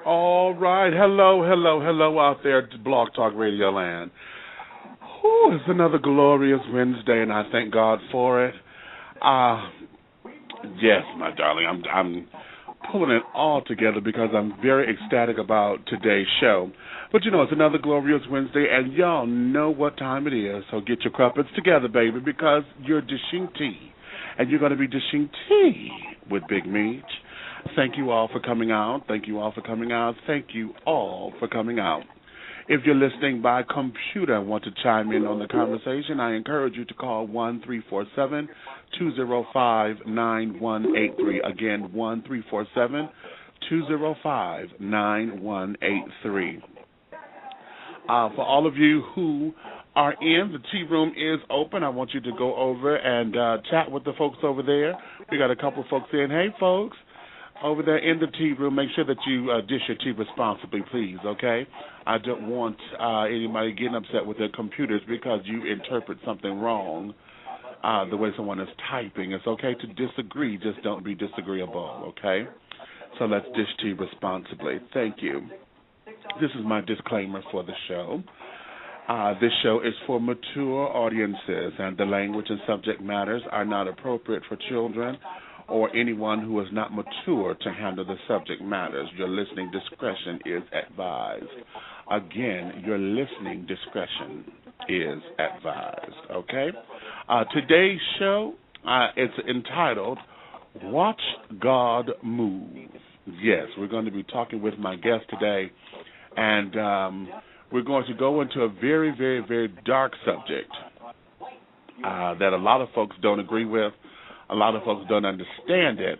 All right. Hello, hello, hello out there to Blog Talk Radio Land. It's another glorious Wednesday, and I thank God for it. Yes, my darling, I'm pulling it all together because I'm very ecstatic about today's show. But you know, it's another glorious Wednesday, and y'all know what time it is. So get your crumpets together, baby, because you're dishing tea, and you're going to be dishing tea with Big Meach. Thank you all for coming out. Thank you all for coming out. Thank you all for coming out. If you're listening by computer and want to chime in on the conversation, I encourage you to call 1-347-205-9183. Again, 1-347-205-9183. For all of you who are in, the tea room is open. I want you to go over and chat with the folks over there. We got a couple of folks in. Hey, folks. Over there in the tea room, make sure that you dish your tea responsibly, please, okay? I don't want anybody getting upset with their computers because you interpret something wrong the way someone is typing. It's okay to disagree, just don't be disagreeable, okay? So let's dish tea responsibly. Thank you. This is my disclaimer for the show. This show is for mature audiences, and the language and subject matters are not appropriate for children or anyone who is not mature to handle the subject matters. Your listening discretion is advised. Again, your listening discretion is advised, okay? Today's show is entitled, Watch God Move. Yes, we're going to be talking with my guest today, and we're going to go into a very, very, very dark subject that a lot of folks don't agree with. A lot of folks don't understand it,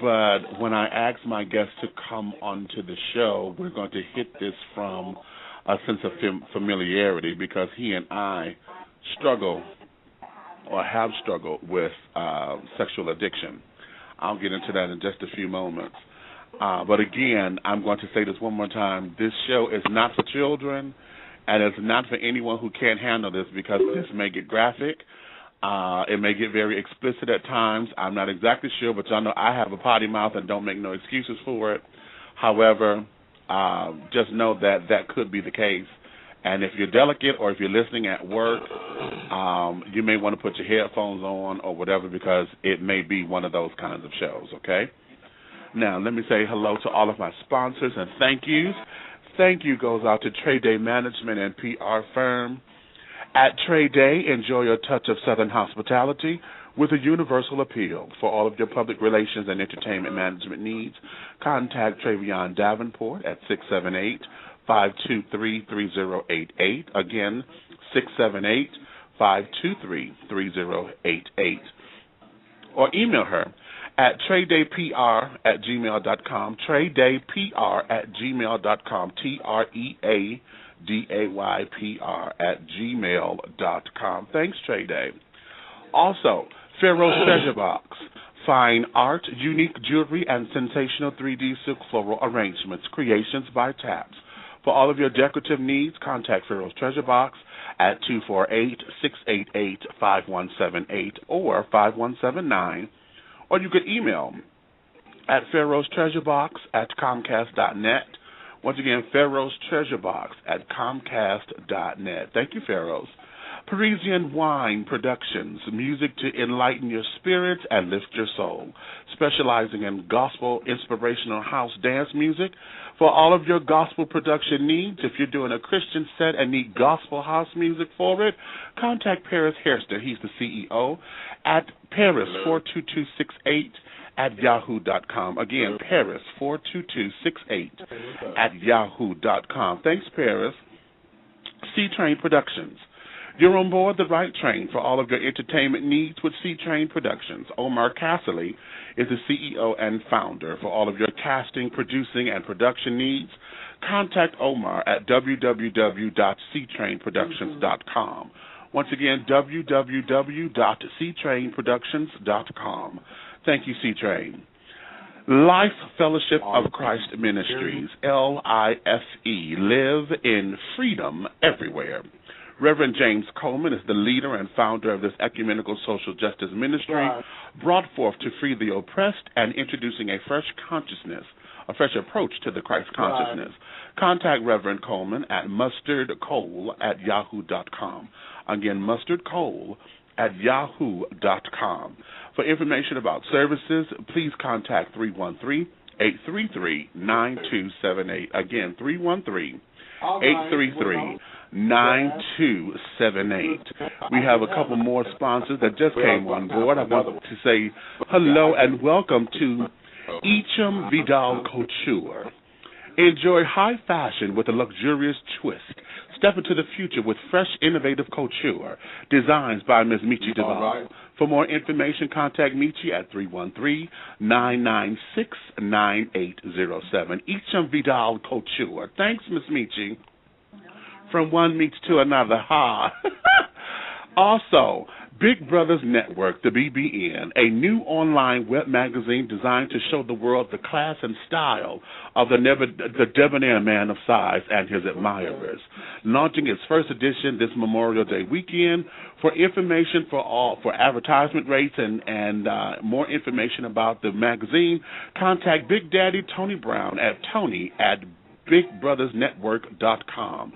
but when I ask my guests to come onto the show, we're going to hit this from a sense of familiarity because he and I struggle or have struggled with sexual addiction. I'll get into that in just a few moments. But again, I'm going to say this one more time. This show is not for children, and it's not for anyone who can't handle this because this may get graphic. It may get very explicit at times. I'm not exactly sure, but y'all know I have a potty mouth and don't make no excuses for it. However, just know that that could be the case. And if you're delicate or if you're listening at work, you may want to put your headphones on or whatever because it may be one of those kinds of shows, okay? Now, let me say hello to all of my sponsors and thank yous. Thank you goes out to Trade Day Management and PR Firm. At Trade Day, enjoy a touch of Southern hospitality with a universal appeal. For all of your public relations and entertainment management needs, contact Travion Davenport at 678-523-3088. Again, 678-523-3088. Or email her at tradedaypr@gmail.com, tradedaypr@gmail.com, tredaypr@gmail.com. Thanks, Trade Day. Also, Pharaoh's Treasure Box. Fine art, unique jewelry, and sensational 3D silk floral arrangements. Creations by Taps. For all of your decorative needs, contact Pharaoh's Treasure Box at 248-688-5178 or 5179. Or you could email at pharaohstreasurebox@comcast.net. Once again, Pharaoh's Treasure Box at comcast.net. Thank you, Pharaoh's. Parisian Wine Productions, music to enlighten your spirits and lift your soul. Specializing in gospel, inspirational house dance music. For all of your gospel production needs, if you're doing a Christian set and need gospel house music for it, contact Paris Hairston. He's the CEO at Paris42268 at yahoo.com. Again, Paris42268 at yahoo.com. Thanks, Paris. C-Train Productions. You're on board the right train for all of your entertainment needs with C-Train Productions. Omar Casserly is the CEO and founder. For all of your casting, producing, and production needs, contact Omar at www.ctrainproductions.com. Once again, www.ctrainproductions.com. Thank you, C-Train. Life Fellowship of Christ Ministries, LIFE, live in freedom everywhere. Reverend James Coleman is the leader and founder of this ecumenical social justice ministry, brought forth to free the oppressed and introducing a fresh consciousness a fresh approach to the Christ consciousness. Contact Reverend Coleman at mustardcole@yahoo.com. Again, mustardcole@yahoo.com. For information about services, please contact 313-833-9278. Again, 313-833-9278. We have a couple more sponsors that just came on board. I want to say hello and welcome to Echem Vidal Couture. Enjoy high fashion with a luxurious twist. Step into the future with fresh, innovative couture. Designs by Ms. Michi Duval. For more information, contact Michi at 313-996-9807. Echem Vidal Couture. Thanks, Ms. Michi. From one meets to another. Ha! Also, Big Brothers Network, the BBN, a new online web magazine designed to show the world the class and style of the debonair man of size and his admirers. Launching its first edition this Memorial Day weekend. For information for advertisement rates and more information about the magazine, contact Big Daddy Tony Brown at Tony@BigBrothersNetwork.com.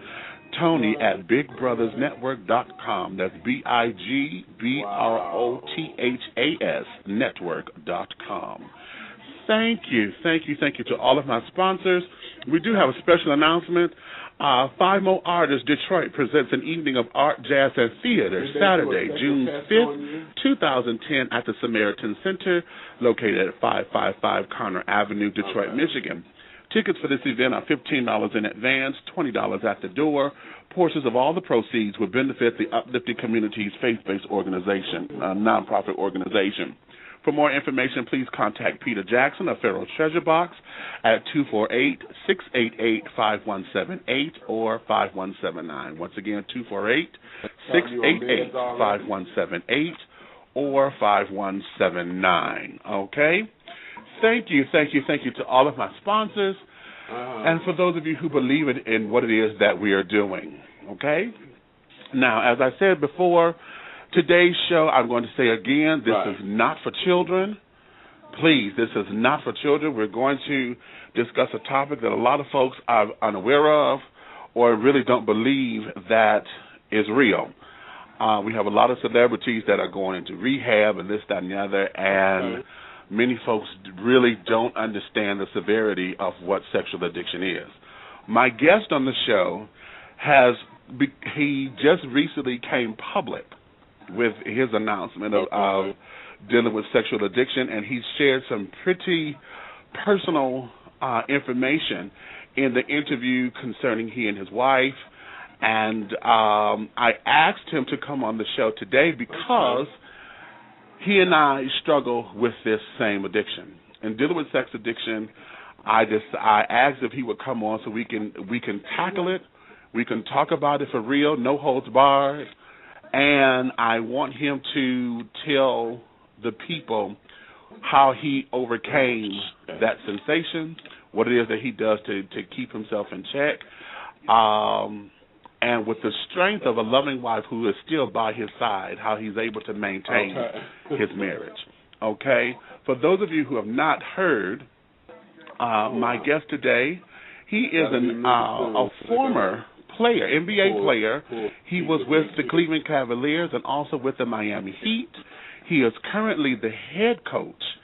Tony at BigBrothersNetwork.com. That's BIGBROTHAS Network.com. Thank you to all of my sponsors. We do have a special announcement. Five Mo Artists Detroit presents an evening of art, jazz, and theater Saturday, June 5th, 2010 at the Samaritan Center, located at 555 Connor Avenue, Detroit, Michigan. Tickets for this event are $15 in advance, $20 at the door. Portions of all the proceeds will benefit the Uplifting Communities faith-based organization, a nonprofit organization. For more information, please contact Peter Jackson of Pharaoh Treasure Box at 248-688-5178 or 5179. Once again, 248-688-5178 or 5179. Okay? Thank you to all of my sponsors, and for those of you who believe in what it is that we are doing, okay? Now, as I said before, today's show, I'm going to say again, this is not for children. Please, this is not for children. We're going to discuss a topic that a lot of folks are unaware of or really don't believe that is real. We have a lot of celebrities that are going into rehab and this, that, and the other, and many folks really don't understand the severity of what sexual addiction is. My guest on the show he just recently came public with his announcement of dealing with sexual addiction, and he shared some pretty personal information in the interview concerning he and his wife. And I asked him to come on the show today because he and I struggle with this same addiction. And dealing with sex addiction, I asked if he would come on so we can tackle it. We can talk about it for real, no holds barred. And I want him to tell the people how he overcame that sensation, what it is that he does to keep himself in check, and with the strength of a loving wife who is still by his side, how he's able to maintain his marriage. Okay? For those of you who have not heard, my guest today, he is a former player, NBA player. He was with the Cleveland Cavaliers and also with the Miami Heat. He is currently the head coach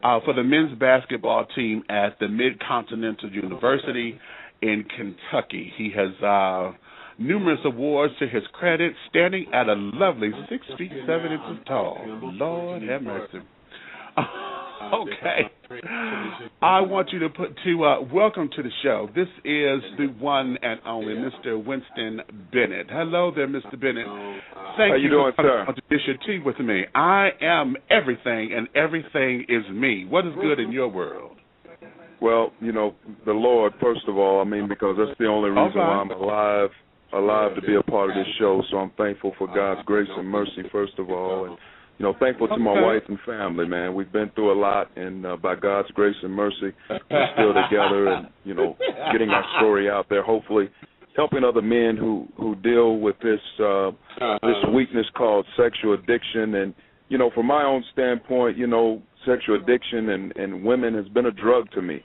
for the men's basketball team at the Mid-Continent University in Kentucky. He has numerous awards to his credit, standing at a lovely 6 feet 7 inches tall. Lord have mercy. Okay. I want you to welcome to the show. This is the one and only Mr. Winston Bennett. Hello there, Mr. Bennett. Thank you for coming on to dish your tea with me. I am everything, and everything is me. What is good in your world? Well, the Lord, first of all, because that's the only reason why I'm alive to be a part of this show. So I'm thankful for God's grace and mercy, first of all, and thankful to my wife and family, man. We've been through a lot, and by God's grace and mercy, we're still together and, getting our story out there, hopefully helping other men who deal with this weakness called sexual addiction. And, from my own standpoint, sexual addiction and women has been a drug to me.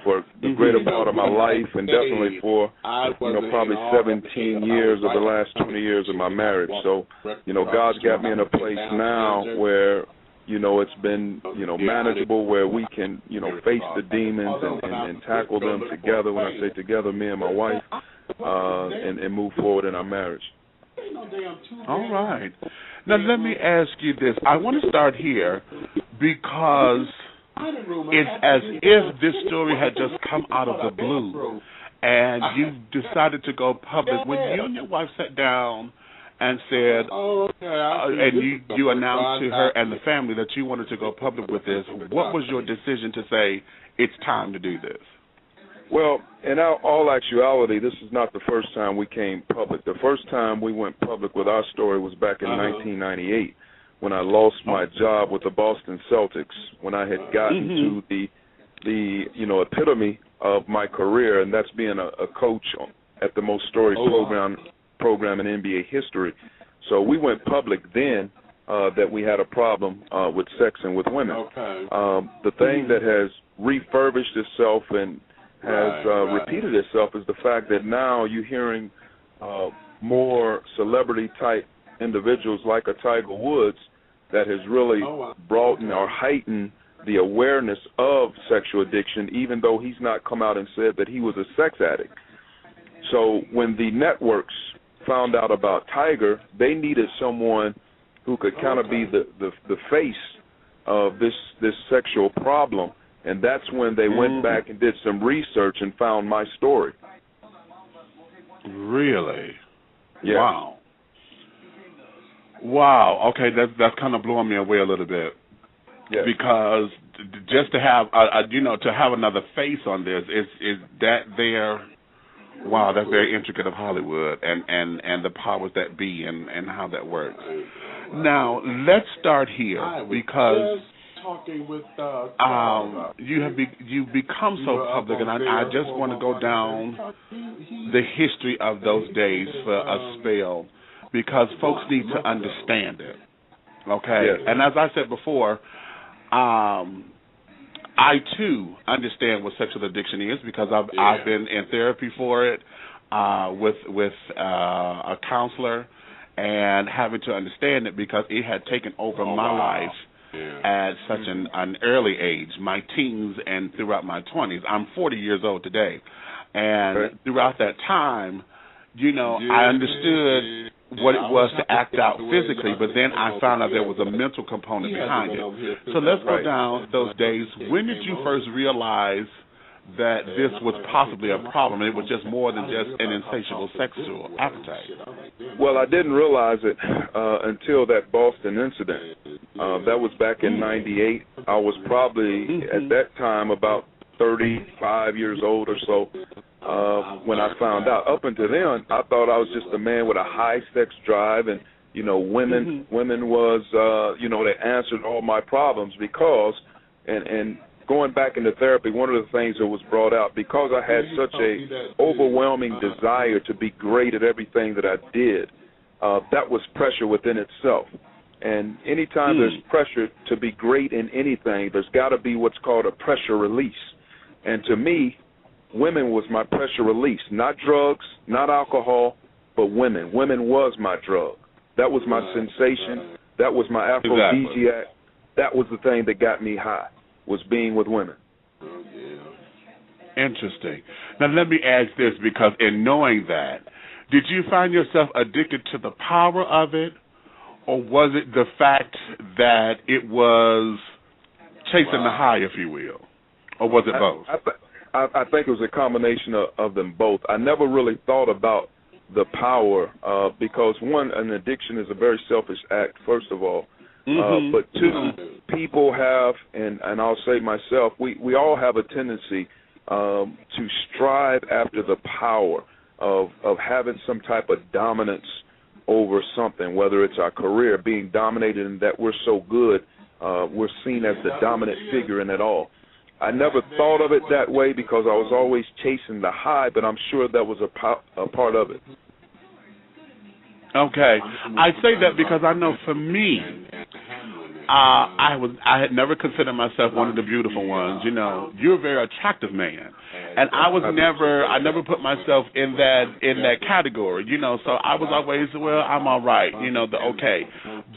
for the greater part of my life, and definitely for, probably 17 years of the last 20 years of my marriage. So, God's got me in a place now where, it's been, manageable, where we can, face the demons and tackle them together. When I say together, me and my wife, and move forward in our marriage. All right. Now, let me ask you this. I want to start here because it's as if this story had just come out of the blue and you decided to go public. When you and your wife sat down and said, and you announced to her and the family that you wanted to go public with this, what was your decision to say, it's time to do this? Well, in all actuality, this is not the first time we came public. The first time we went public with our story was back in 1998 when I lost my job with the Boston Celtics, when I had gotten to the epitome of my career, and that's being a coach at the most storied program in NBA history. So we went public then that we had a problem with sex and with women. The thing that has refurbished itself and has repeated itself is the fact that now you're hearing more celebrity-type individuals like a Tiger Woods that has really brought in or heightened the awareness of sexual addiction, even though he's not come out and said that he was a sex addict. So when the networks found out about Tiger, they needed someone who could kind of be the face of this sexual problem, and that's when they went back and did some research and found my story. Really? Yeah. Wow. Okay, that's kind of blowing me away a little bit. Yes. Because just to have to have another face on this is that there. Wow, that's very intricate of Hollywood and the powers that be and how that works. Now let's start here because you've become so public, and I just want to go down the history of those days for a spell because folks need to understand it. Okay, yes. And as I said before, I too understand what sexual addiction is because I've been in therapy for it with a counselor and having to understand it because it had taken over my life at such an early age, my teens and throughout my 20s. I'm 40 years old today, and throughout that time, I understood what it was to act out physically, but then I found out there was a mental component behind it. So let's go down those days. When did you first realize that this was possibly a problem? It was just more than just an insatiable sexual appetite. Well, I didn't realize it until that Boston incident. That was back in '98. I was probably at that time about 35 years old or so when I found out. Up until then, I thought I was just a man with a high sex drive, and women was they answered all my problems because and going back into therapy, one of the things that was brought out, because I had such a overwhelming desire to be great at everything that I did, that was pressure within itself. And anytime there's pressure to be great in anything, there's got to be what's called a pressure release. And to me, women was my pressure release, not drugs, not alcohol, but women. Women was my drug. That was my sensation. That was my aphrodisiac. That was the thing that got me high, was being with women. Interesting. Now, let me ask this, because in knowing that, did you find yourself addicted to the power of it, or was it the fact that it was chasing the high, if you will? Or was it both? I think it was a combination of them both. I never really thought about the power because, one, an addiction is a very selfish act, first of all. But two, people have, and I'll say myself, we all have a tendency to strive after the power of having some type of dominance over something, whether it's our career, being dominated in that we're so good, we're seen as the dominant figure in it all. I never thought of it that way because I was always chasing the high, but I'm sure that was a part of it. Okay. I say that because I know for me, I had never considered myself one of the beautiful ones. You know, you're a very attractive man, and I never put myself in that category. You know, so I was always, well, I'm all right. You know, the okay.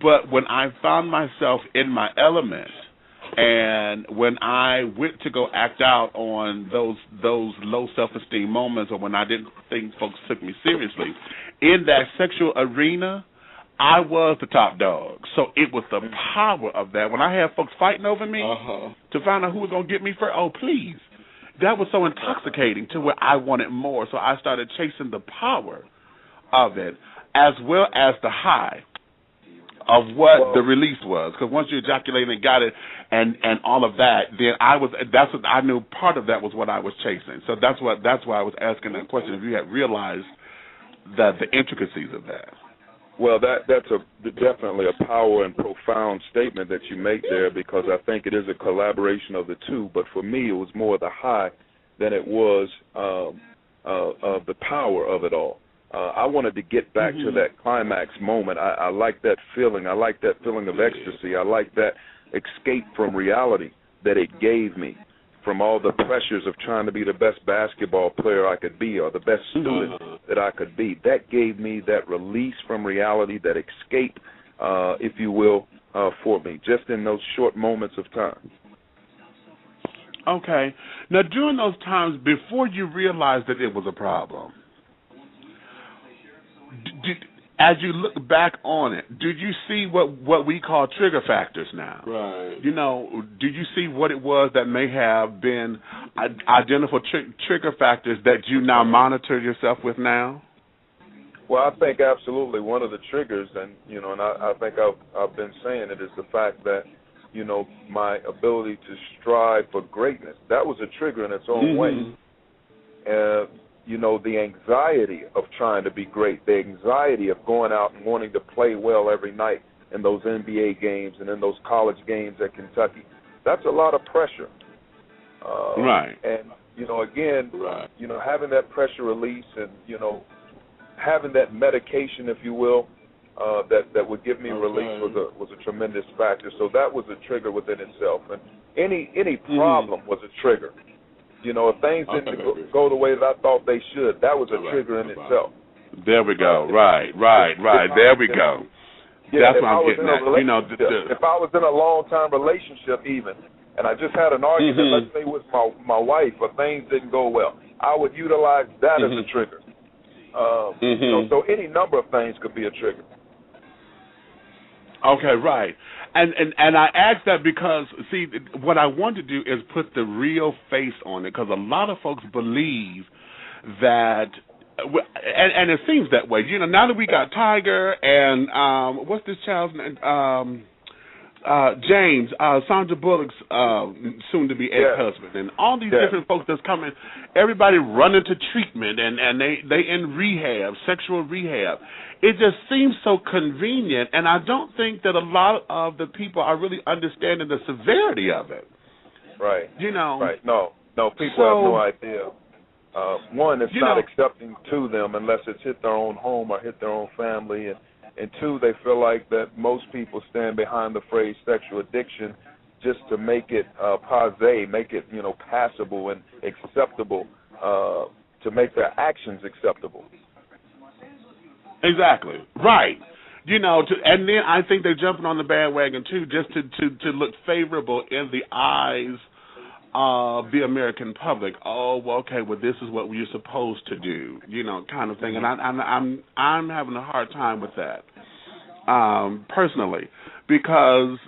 But when I found myself in my element, and when I went to go act out on those low self-esteem moments, or when I didn't think folks took me seriously, in that sexual arena, I was the top dog. So it was the power of that. When I had folks fighting over me to find out who was going to get me first, oh, please. That was so intoxicating to where I wanted more. So I started chasing the power of it as well as the high of what the release was. Because once you ejaculated and got it and all of that, then that's what I knew part of that was what I was chasing. So that's why I was asking that question, if you had realized the intricacies of that. Well, that's definitely a power and profound statement that you make there, because I think it is a collaboration of the two. But for me, it was more the high than it was the power of it all. I wanted to get back to that climax moment. I like that feeling. I like that feeling of ecstasy. I like that escape from reality that it gave me, from all the pressures of trying to be the best basketball player I could be or the best student that I could be. That gave me that release from reality, that escape, if you will, for me, just in those short moments of time. Okay. Now, during those times, before you realized that it was a problem, as you look back on it, did you see what we call trigger factors now? Right. You know, did you see what it was that may have been identifiable trigger factors that you now monitor yourself with now? Well, I think absolutely one of the triggers, and I think I've been saying it, is the fact that, my ability to strive for greatness. That was a trigger in its own way. The anxiety of trying to be great, the anxiety of going out and wanting to play well every night in those NBA games and in those college games at Kentucky, that's a lot of pressure. Right. And, again, having that pressure release and, having that medication, if you will, that would give me release was a tremendous factor. So that was a trigger within itself. And any problem was a trigger. If things didn't go the way that I thought they should, that was a trigger in itself. There we go. Right. There we go. Yeah, that's what I'm getting at. If I was in a long-term relationship even, and I just had an argument, let's say with my wife, or things didn't go well, I would utilize that as a trigger. So any number of things could be a trigger. Okay, right. And I ask that because, see, what I want to do is put the real face on it, because a lot of folks believe that, and it seems that way. Now that we got Tiger and what's this child's name? James, Sandra Bullock's soon-to-be ex-husband, and all these different folks that's coming, everybody running to treatment, and they in rehab, sexual rehab. It just seems so convenient, and I don't think that a lot of the people are really understanding the severity of it. Right. Right. No, people have no idea. One, it's not accepting to them unless it's hit their own home or hit their own family, and two, they feel like that most people stand behind the phrase sexual addiction just to make it passé, make it passable and acceptable, to make their actions acceptable. Exactly. Right. And then I think they're jumping on the bandwagon too, just to look favorable in the eyes of the American public. Oh, well, okay, well, this is what we're supposed to do, kind of thing. And I'm having a hard time with that, personally, because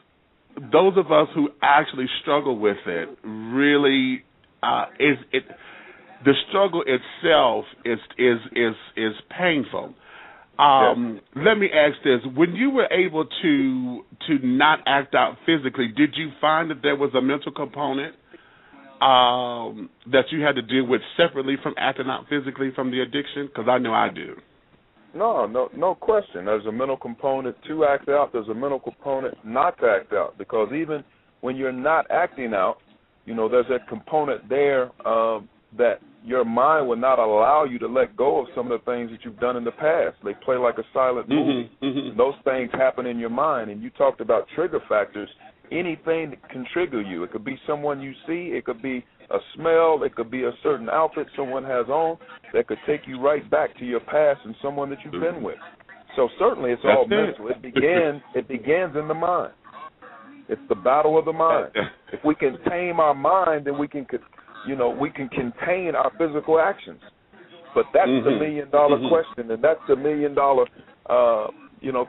those of us who actually struggle with it really the struggle itself is painful. Let me ask this: when you were able to not act out physically, did you find that there was a mental component that you had to deal with separately from acting out physically from the addiction? Because I know I do. No question. There's a mental component to act out. There's a mental component not to act out. Because even when you're not acting out, there's that component there that your mind will not allow you to let go of some of the things that you've done in the past. They play like a silent movie. And those things happen in your mind. And you talked about trigger factors. Anything that can trigger you. It could be someone you see. It could be a smell. It could be a certain outfit someone has on that could take you right back to your past and someone that you've been with. So certainly it's all mental. It begins in the mind. It's the battle of the mind. If we can tame our mind, then we can contain our physical actions. But that's the $1 million question, and that's the $1 million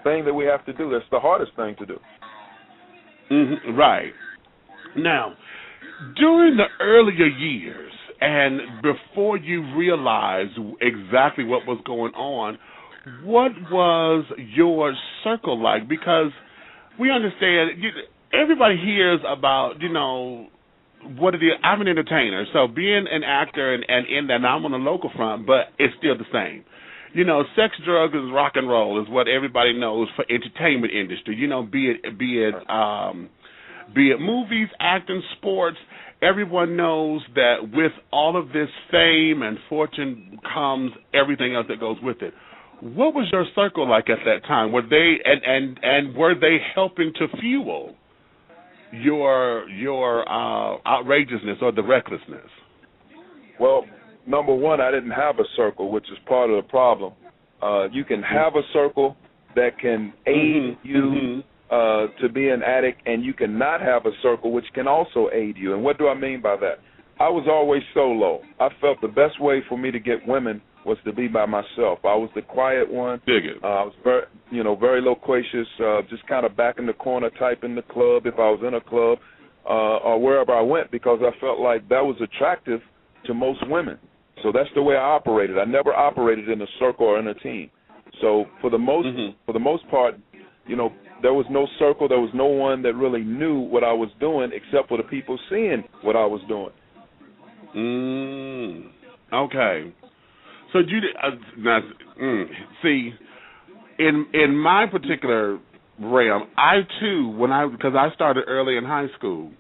thing that we have to do. That's the hardest thing to do. Right. Now, during the earlier years and before you realized exactly what was going on, what was your circle like? Because we understand, everybody hears about, what it is. I'm an entertainer, so being an actor and in that, I'm on the local front, but it's still the same. Sex, drugs, and rock and roll is what everybody knows for entertainment industry. Be it movies, acting, sports. Everyone knows that with all of this fame and fortune comes everything else that goes with it. What was your circle like at that time? Were they and were they helping to fuel your outrageousness or the recklessness? Well, number one, I didn't have a circle, which is part of the problem. You can have a circle that can aid you to be an addict, and you cannot have a circle which can also aid you. And what do I mean by that? I was always solo. I felt the best way for me to get women was to be by myself. I was the quiet one. I was very loquacious, just kind of back in the corner type in the club if I was in a club or wherever I went, because I felt like that was attractive to most women. So that's the way I operated. I never operated in a circle or in a team. So for the most part, there was no circle. There was no one that really knew what I was doing except for the people seeing what I was doing. Okay. So see, in my particular realm, I too, because I started early in high school,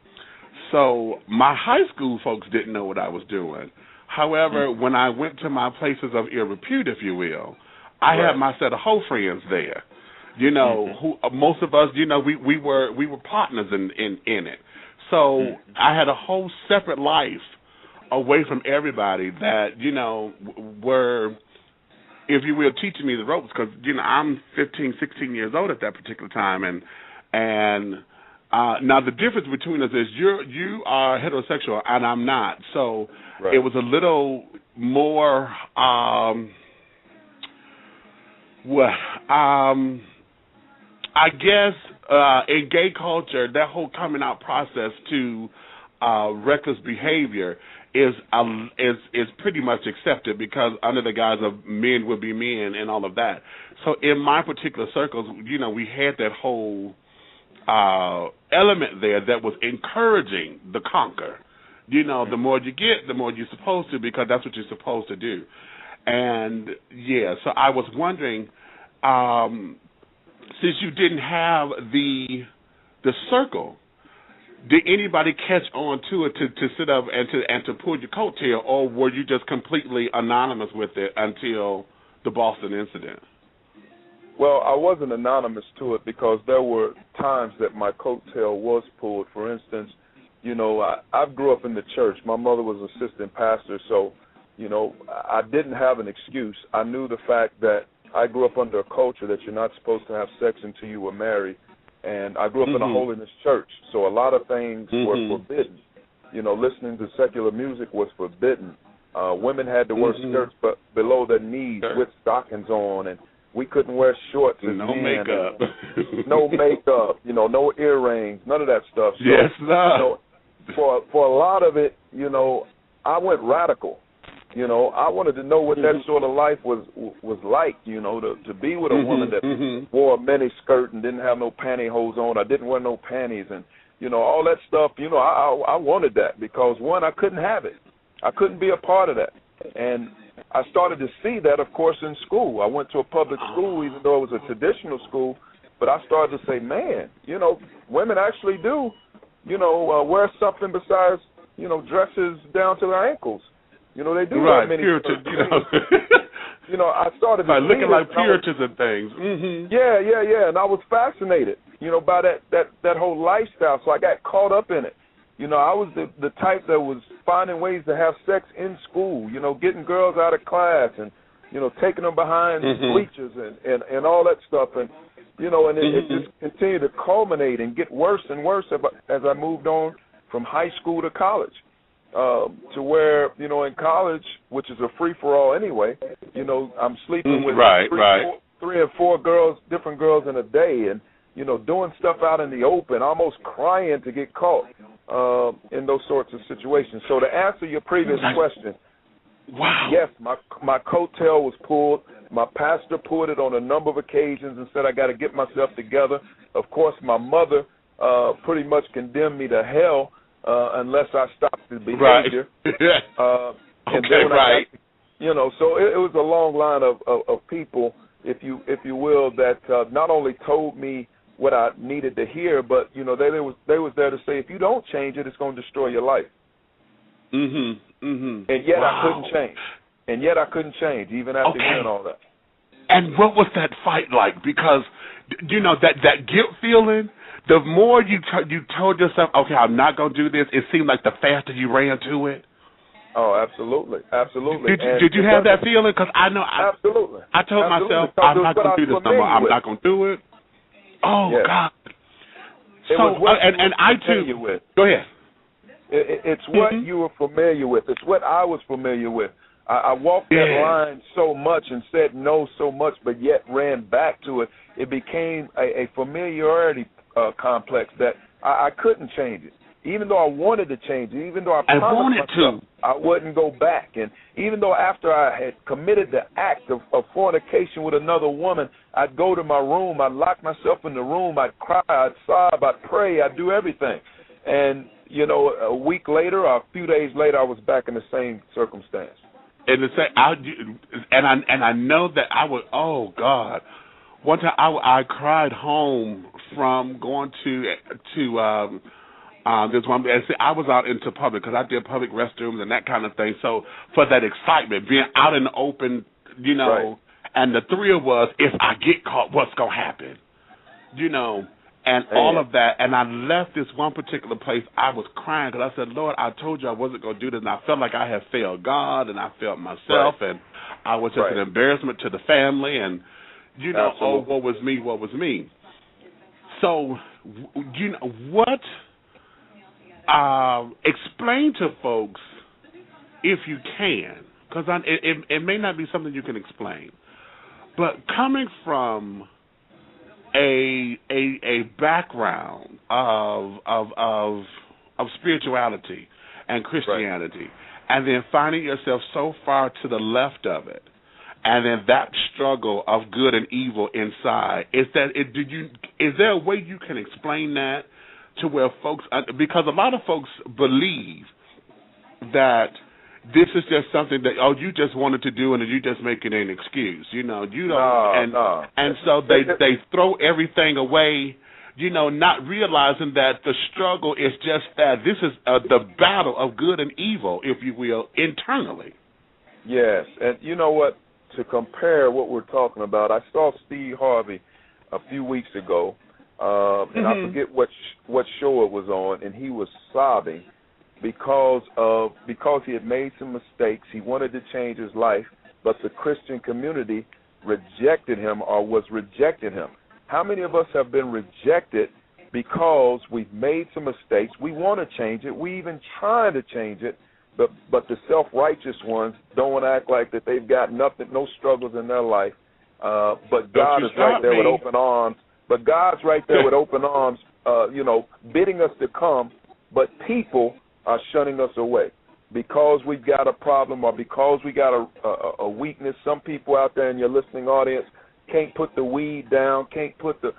so my high school folks didn't know what I was doing. However, when I went to my places of ill repute, if you will, I had my set of hoe friends there. Who most of us, we were partners in it. So I had a whole separate life away from everybody that, were, if you will, teaching me the ropes, because, I'm 15, 16 years old at that particular time, and now the difference between us is you are heterosexual and I'm not, so it was a little more, I guess in gay culture, that whole coming out process to reckless behavior is pretty much accepted, because under the guise of men will be men and all of that. So in my particular circles, we had that whole element there that was encouraging the conquer. The more you get, the more you're supposed to, because that's what you're supposed to do. And so I was wondering, since you didn't have the circle, did anybody catch on to it to sit up and to pull your coattail, or were you just completely anonymous with it until the Boston incident? Well, I wasn't anonymous to it because there were times that my coattail was pulled. For instance, I grew up in the church. My mother was assistant pastor, so, I didn't have an excuse. I knew the fact that I grew up under a culture that you're not supposed to have sex until you were married. And I grew up in a holiness church, so a lot of things were forbidden. Listening to secular music was forbidden. Women had to wear skirts below their knees with stockings on, and we couldn't wear shorts. No makeup. No makeup, no earrings, none of that stuff. So, yes, no. For a lot of it, I went radical. I wanted to know what that sort of life was like, to be with a woman that wore a mini skirt and didn't have no pantyhose on. I didn't wear no panties, and, all that stuff, I wanted that because, one, I couldn't have it. I couldn't be a part of that. And I started to see that, of course, in school. I went to a public school, even though it was a traditional school, but I started to say, man, women actually do, wear something besides, dresses down to their ankles. You know, they do right, have many Puritan, you know. You know, I started to like looking like this, Puritans and things. Mm-hmm. Yeah, and I was fascinated, you know, by that whole lifestyle. So I got caught up in it. You know, I was the type that was finding ways to have sex in school. You know, getting girls out of class and, you know, taking them behind bleachers and all that stuff. And you know, and it just continued to culminate and get worse and worse as I moved on from high school to college. To where, you know, in college, which is a free-for-all anyway, you know, I'm sleeping with three or four girls, different girls in a day, and, you know, doing stuff out in the open, almost crying to get caught in those sorts of situations. So to answer your previous question, wow. Yes, my coattail was pulled. My pastor pulled it on a number of occasions and said I got to get myself together. Of course, my mother pretty much condemned me to hell unless I stopped the behavior. Right. And then when I got, you know, so it was a long line of people, if you will, that not only told me what I needed to hear, but you know they was there to say if you don't change it, it's going to destroy your life. And yet I couldn't change, even after hearing all that. And what was that fight like? Because you know that guilt feeling. The more you told yourself, okay, I'm not going to do this, it seemed like the faster you ran to it. Oh, absolutely. Did you have that feeling? Because I know absolutely. I told myself I'm not going to do this no more. I'm not going to do it. Oh God. So and I too. Go ahead. It's what you were familiar with. It's what I was familiar with. I walked that line so much and said no so much, but yet ran back to it. It became a familiarity complex that I couldn't change it. Even though I wanted to change it, even though I promised myself I wouldn't go back. And even though after I had committed the act of fornication with another woman, I'd go to my room, I'd lock myself in the room, I'd cry, I'd sob, I'd pray, I'd do everything. And, you know, a week later or a few days later, I was back in the same circumstance. And I know that I would. Oh God! One time I cried home from going to this one. I was out into public because I did public restrooms and that kind of thing. So for that excitement, being out in the open, you know, and the three of us, if I get caught, what's gonna happen? You know. And all of that, and I left this one particular place, I was crying because I said, Lord, I told you I wasn't going to do this, and I felt like I had failed God, and I failed myself, and I was just an embarrassment to the family, and, you know, what was me. So, you know, what, explain to folks, if you can, because it may not be something you can explain, but coming from a background of spirituality and Christianity, and then finding yourself so far to the left of it, and then that struggle of good and evil inside. Is there a way you can explain that to where folks? Because a lot of folks believe that this is just something that you just wanted to do and you just make it an excuse, you know. You don't, and so they throw everything away, you know, not realizing that the struggle is just that this is the battle of good and evil, if you will, internally. Yes, and you know what? To compare what we're talking about, I saw Steve Harvey a few weeks ago, and I forget what show it was on, and he was sobbing. Because he had made some mistakes, he wanted to change his life, but the Christian community rejected him or was rejecting him. How many of us have been rejected because we've made some mistakes? We want to change it. We even trying to change it, but the self-righteous ones don't want to act like that they've got nothing, no struggles in their life. But God is right there with open arms. But God's right there with open arms, you know, bidding us to come, but people are shunning us away because we've got a problem or because we got a weakness. Some people out there in your listening audience can't put the weed down, can't put the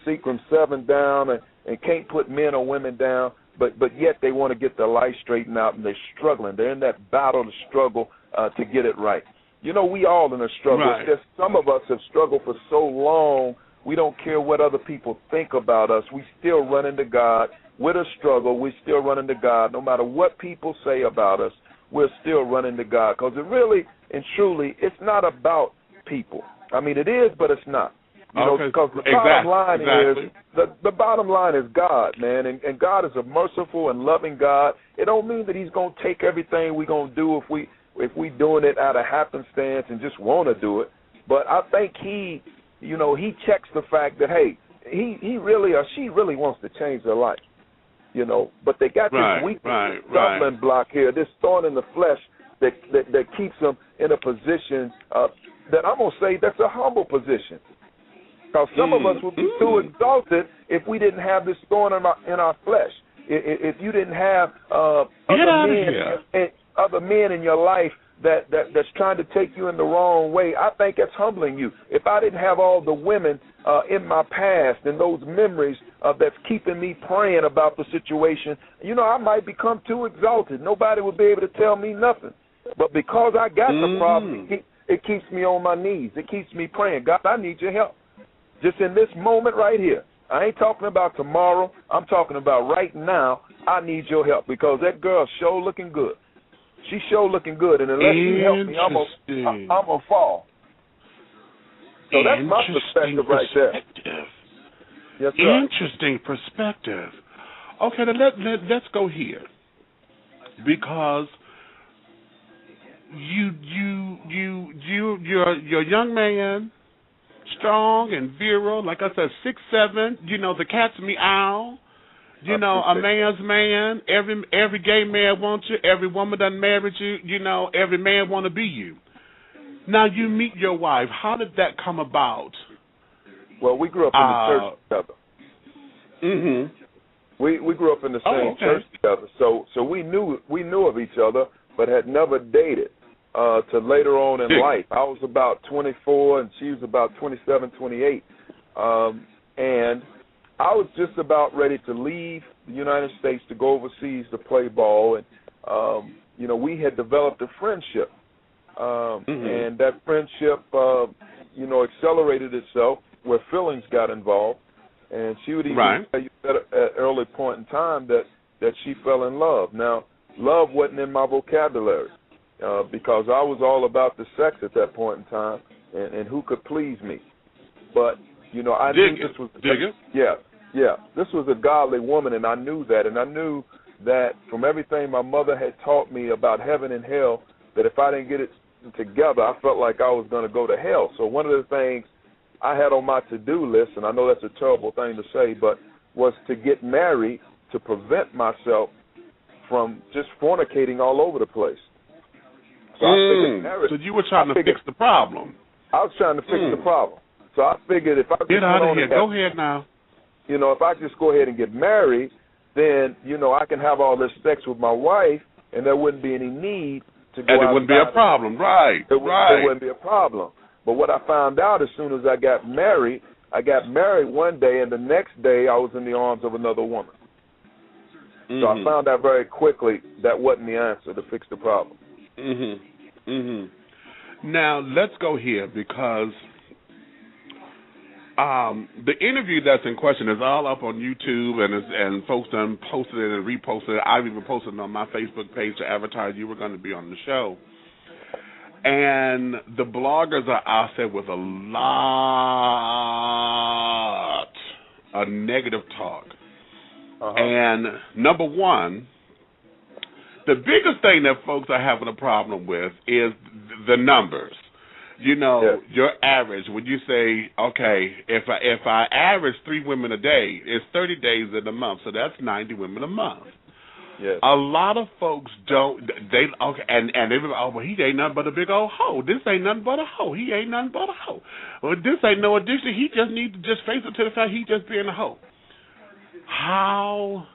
Sequim 7 down, and can't put men or women down, but yet they want to get their life straightened out, and they're struggling. They're in that battle to struggle to get it right. You know, we all in a struggle. Right. It's just some of us have struggled for so long, we don't care what other people think about us. We still run into God. With a struggle, we still run into God. No matter what people say about us, we're still running to God. Because it really and truly, it's not about people. I mean, it is, but it's not. You know, because the bottom line is the bottom line is God, man, and God is a merciful and loving God. It don't mean that He's gonna take everything we're gonna do if we doing it out of happenstance and just want to do it. But I think He checks the fact that hey, he really or she really wants to change their life. You know, but they got this weak stumbling block here, this thorn in the flesh that keeps them in a position that I'm gonna say that's a humble position. Because some of us would be too exalted if we didn't have this thorn in our flesh. If you didn't have other men in your life that's trying to take you in the wrong way, I think that's humbling you. If I didn't have all the women in my past and those memories that's keeping me praying about the situation, I might become too exalted. Nobody would be able to tell me nothing. But because I got the problem, it keeps me on my knees. It keeps me praying. God, I need your help. Just in this moment right here. I ain't talking about tomorrow. I'm talking about right now. I need your help because that girl's sure looking good. She's sure looking good, and unless you help me, I'm gonna fall. So that's my perspective right there. Yes, sir. Interesting perspective. Okay, then let's go here because you're a young man. Strong and virile, like I said, 6'7". The cat's meow. A man's man. Every gay man wants you. Every woman done married you. Every man want to be you. Now you meet your wife. How did that come about? Well, we grew up in the church together. We grew up in the same church together, so we knew of each other, but had never dated. To later on in life. I was about 24 and she was about 27, 28. And I was just about ready to leave the United States to go overseas to play ball. And, we had developed a friendship. And that friendship, accelerated itself where feelings got involved. And she would even tell you at an early point in time that she fell in love. Now, love wasn't in my vocabulary. Because I was all about the sex at that point in time and who could please me. But, I knew this was this was a godly woman, and I knew that. And I knew that from everything my mother had taught me about heaven and hell, that if I didn't get it together, I felt like I was going to go to hell. So one of the things I had on my to-do list, and I know that's a terrible thing to say, but was to get married to prevent myself from just fornicating all over the place. So you were trying to fix the problem. I was trying to fix the problem. So I figured if I get out of here, go ahead now. If I just go ahead and get married, then I can have all this sex with my wife, and there wouldn't be any need to go. And it wouldn't be a problem, right? It wouldn't be a problem. But what I found out as soon as I got married one day, and the next day I was in the arms of another woman. So I found out very quickly that wasn't the answer to fix the problem. Now, let's go here because the interview that's in question is all up on YouTube, and folks done posted it and reposted it. I've even posted it on my Facebook page to advertise you were going to be on the show. And the bloggers are out there with a lot of negative talk. And number one, the biggest thing that folks are having a problem with is the numbers. Your average, when you say, okay, if I average 3 women a day, it's 30 days in a month, so that's 90 women a month. Yes. A lot of folks don't, and they well, he ain't nothing but a big old hoe. This ain't nothing but a hoe. He ain't nothing but a hoe. Well, this ain't no addiction. He just needs to just face it to the fact he just being a hoe. How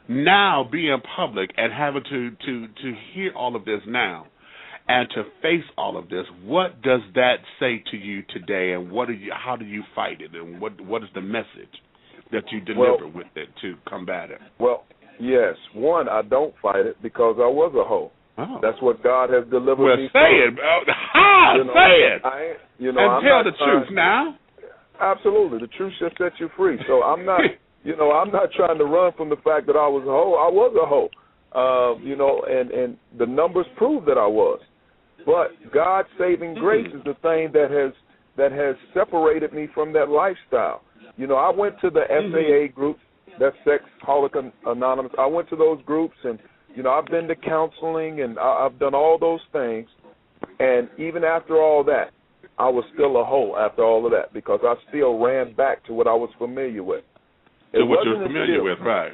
now being public and having to hear all of this now and to face all of this, what does that say to you today, and how do you fight it, and what is the message that you deliver with it to combat it? Well, yes. One, I don't fight it because I was a hoe. Oh. That's what God has delivered me from. Say it. Say it. And tell the truth now. Absolutely. The truth shall set you free. So I'm not, I'm not trying to run from the fact that I was a hoe. I was a hoe. and the numbers prove that I was. But God's saving grace is the thing that has separated me from that lifestyle. I went to the SAA groups, that's Sexaholic Anonymous. I went to those groups, and I've been to counseling, and I've done all those things. And even after all that, I was still a hoe after all of that, because I still ran back to what I was familiar with. To what you're familiar with, right?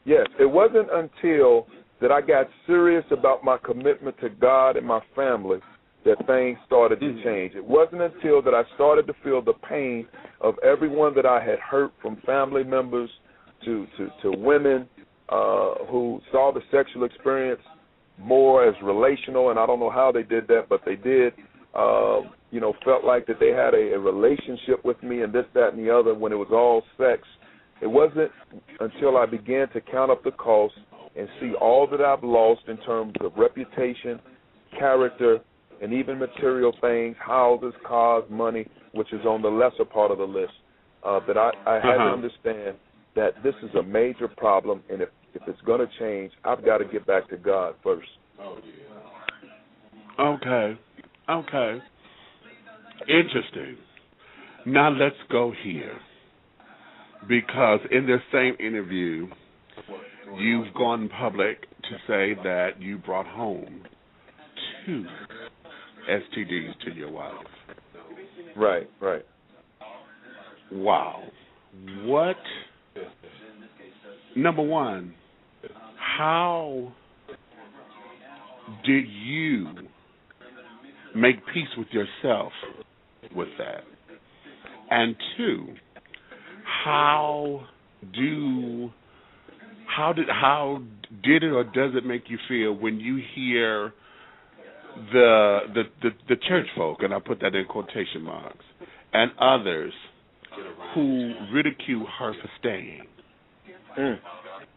Yes, it wasn't until that I got serious about my commitment to God and my family that things started to change. It wasn't until that I started to feel the pain of everyone that I had hurt, from family members to women who saw the sexual experience more as relational, and I don't know how they did that, but they did. Felt like that they had a relationship with me and this, that, and the other, when it was all sex. It wasn't until I began to count up the cost and see all that I've lost in terms of reputation, character, and even material things, houses, cars, money, which is on the lesser part of the list, that I had to understand that this is a major problem, and if it's going to change, I've got to get back to God first. Okay. Interesting. Now let's go here, because in this same interview, you've gone public to say that you brought home 2 STDs to your wife. Right. Wow. What? Number one, how did you make peace with yourself with that? And 2, how did it or does it make you feel when you hear the church folk, and I put that in quotation marks, and others who ridicule her for staying?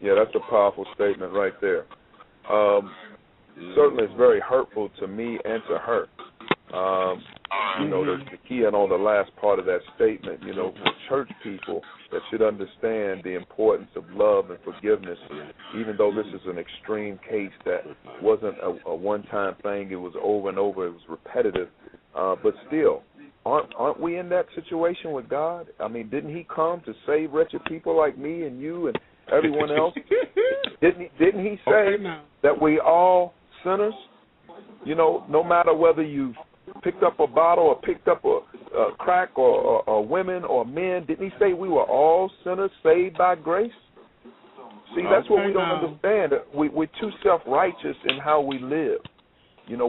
Yeah, that's a powerful statement right there. Certainly it's very hurtful to me and to her. The key and on the last part of that statement, for church people that should understand the importance of love and forgiveness, even though this is an extreme case that wasn't a one-time thing, it was over and over, it was repetitive, but still, aren't we in that situation with God? I mean, didn't he come to save wretched people like me and you and everyone else? Didn't he say that we all sinners? No matter whether you've picked up a bottle or picked up a crack or women or men, didn't he say we were all sinners saved by grace? See, that's what we don't understand. We're too self-righteous in how we live.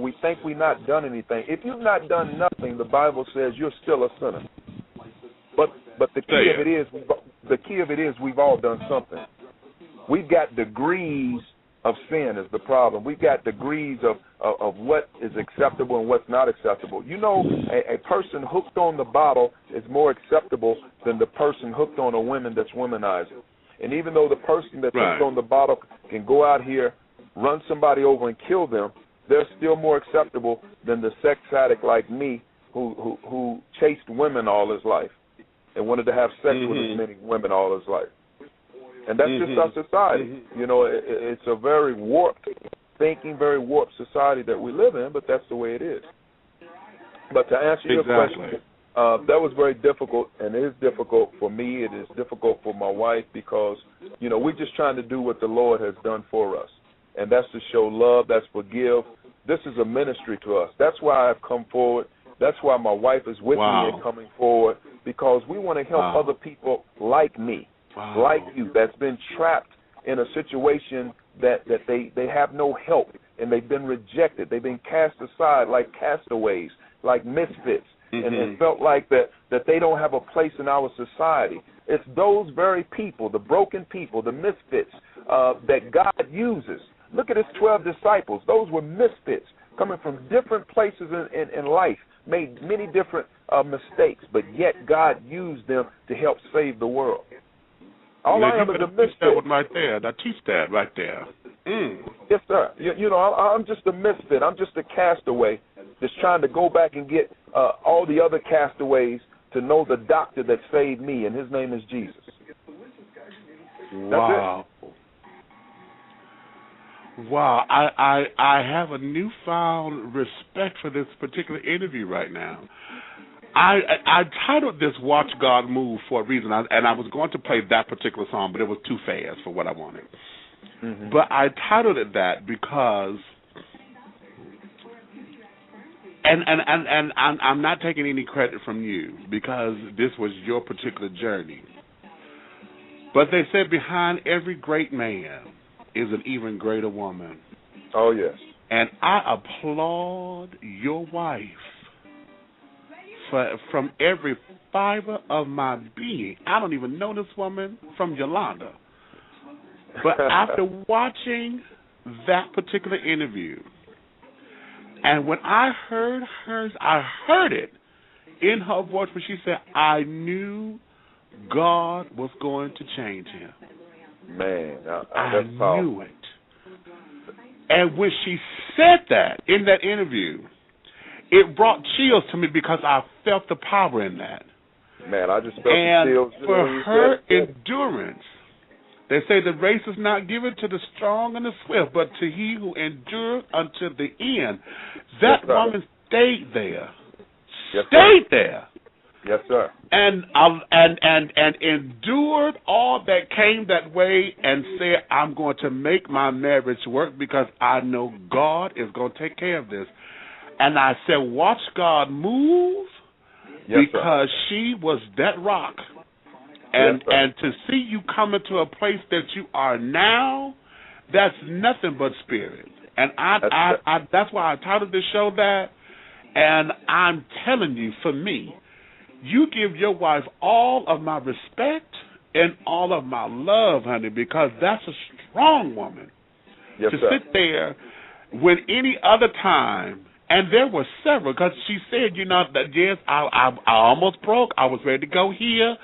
We think we've not done anything. If you've not done nothing, the Bible says you're still a sinner. But the key of it is we've all done something. We've got degrees of sin is the problem. We've got degrees of what is acceptable and what's not acceptable. A person hooked on the bottle is more acceptable than the person hooked on a woman that's womanizing. And even though the person that's hooked on the bottle can go out here, run somebody over and kill them, they're still more acceptable than the sex addict like me who chased women all his life and wanted to have sex with as many women all his life. And that's just our society. It's a very warped thinking, very warped society that we live in, but that's the way it is. But to answer your question, that was very difficult, and it is difficult for me. It is difficult for my wife because, we're just trying to do what the Lord has done for us, and that's to show love, that's forgive. This is a ministry to us. That's why I've come forward. That's why my wife is with me and coming forward, because we want to help other people like me. Like you, that's been trapped in a situation that they have no help, and they've been rejected. They've been cast aside like castaways, like misfits, and felt like that they don't have a place in our society. It's those very people, the broken people, the misfits, that God uses. Look at his 12 disciples. Those were misfits coming from different places in life, made many different mistakes, but yet God used them to help save the world. All I am is a misfit. Now teach that right there. Yes, sir. I'm just a misfit. I'm just a castaway that's trying to go back and get all the other castaways to know the doctor that saved me, and his name is Jesus. Wow. Wow, I have a newfound respect for this particular interview right now. I titled this "Watch God Move" for a reason, and I was going to play that particular song, but it was too fast for what I wanted. Mm-hmm. But I titled it that because, and I'm not taking any credit from you because this was your particular journey. But they said behind every great man is an even greater woman. Oh, yes. And I applaud your wife from every fiber of my being. I don't even know this woman from Yolanda. But after watching that particular interview, and when I heard hers, I heard it in her voice when she said, I knew God was going to change him. Man, I knew it. And when she said that in that interview, it brought chills to me because I felt the power in that. Man, I just felt the chills. And for her endurance, they say the race is not given to the strong and the swift, but to he who endures unto the end. That woman stayed there. Stayed there. Yes, sir. And endured all that came that way and said, I'm going to make my marriage work because I know God is going to take care of this. And I said, watch God move because she was that rock. And to see you come into a place that you are now, that's nothing but spirit. And that's why I titled this show that. And I'm telling you, for me, you give your wife all of my respect and all of my love, honey, because that's a strong woman. Yes, to sir. sit there when any other time, and there were several, because she said, you know, that yes, I almost broke. I was ready to go here.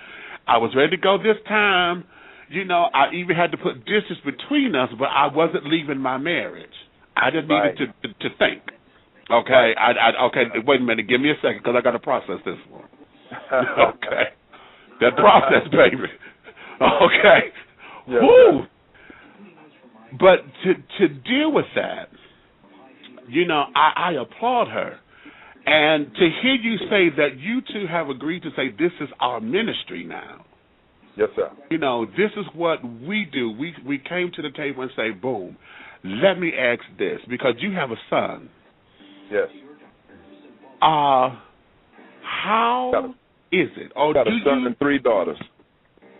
I was ready to go this time. You know, I even had to put distance between us, but I wasn't leaving my marriage. I just needed to think. Okay, okay. Wait a minute. Give me a second, because I got to process this one. Okay, that process, baby. Okay. Yes, woo. But to deal with that, you know, I applaud her. And to hear you say that you two have agreed to say this is our ministry now. Yes, sir. You know, this is what we do. We came to the table and say, boom, let me ask this, because you have a son. Yes. How is it? Oh, got a son and 3 daughters.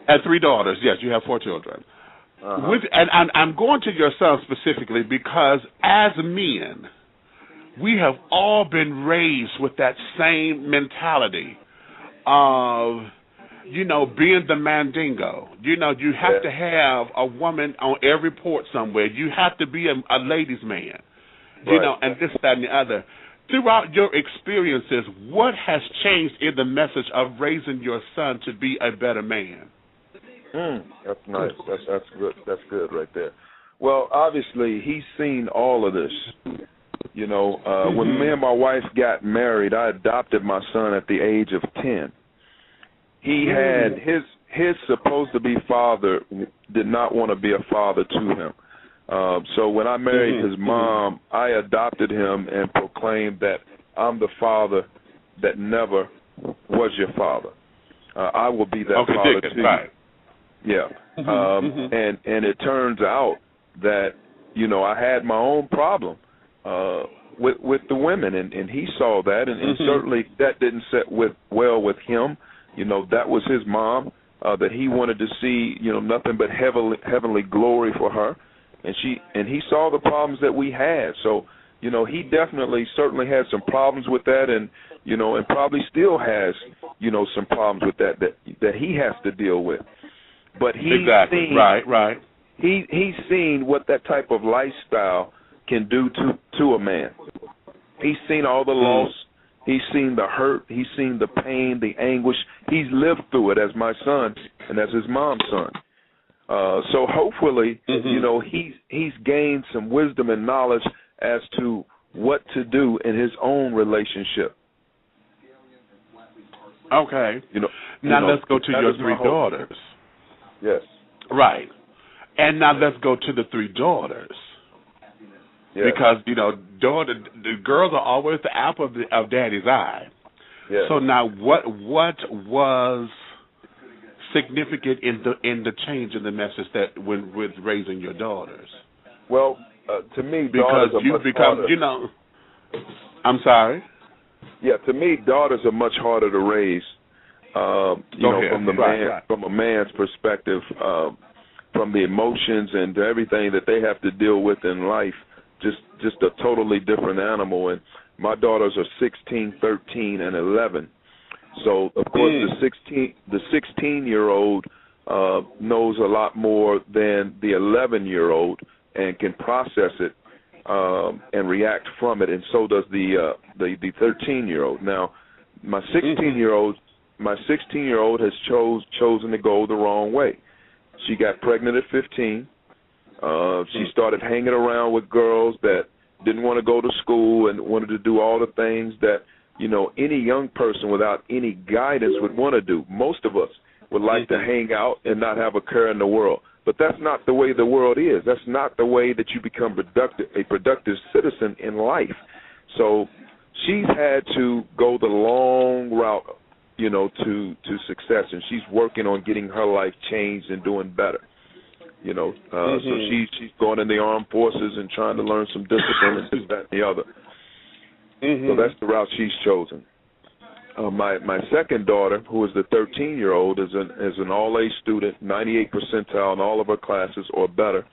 And 3 daughters, yes, you have 4 children. Uh-huh. And I'm going to your son specifically because as men, we have all been raised with that same mentality of, you know, being the mandingo. You know, you have to have a woman on every port somewhere. You have to be a ladies' man, you know, and this, that, and the other. Throughout your experiences, what has changed in the message of raising your son to be a better man? That's nice. That's good. That's good right there. Well, obviously, he's seen all of this. You know, when me and my wife got married, I adopted my son at the age of 10. He had his supposed to be father did not want to be a father to him. So when I married his mom, I adopted him and proclaimed that I'm the father that never was your father. I will be that father to you. Right. Yeah. And it turns out that, you know, I had my own problem with the women, and he saw that, and certainly that didn't sit well with him. You know, that was his mom, that he wanted to see, you know, nothing but heavenly glory for her. And he saw the problems that we had. So, you know, he certainly had some problems with that, and, you know, and probably still has, you know, some problems with that he has to deal with. But he's seen, right. He's seen what that type of lifestyle can do to a man. He's seen all the loss. He's seen the hurt. He's seen the pain, the anguish. He's lived through it as my son and as his mom's son. So hopefully, you know, he's gained some wisdom and knowledge as to what to do in his own relationship. Okay. Now let's go to your 3 daughters. Yes. Right. And now let's go to the 3 daughters. Because, the girls are always the apple of daddy's eye. Yes. So now what was significant in the change in the message that with raising your daughters? Well, to me, because daughters you become, I'm sorry. Yeah, to me, daughters are much harder to raise. From a man's perspective, from the emotions and everything that they have to deal with in life, just a totally different animal. And my daughters are 16, 13, and 11. So of course the 16-year-old knows a lot more than the 11-year-old and can process it and react from it, and so does the 13-year-old. Now, my 16-year-old has chosen to go the wrong way. She got pregnant at 15. She started hanging around with girls that didn't want to go to school and wanted to do all the things that any young person without any guidance would want to do. Most of us would like to hang out and not have a care in the world. But that's not the way the world is. That's not the way that you become a productive citizen in life. So she's had to go the long route, to success, and she's working on getting her life changed and doing better. So she's going in the armed forces and trying to learn some discipline and this, that, and the other. So that's the route she's chosen. My second daughter, who is the 13-year-old, is an all-A student, 98 percentile in all of her classes or better.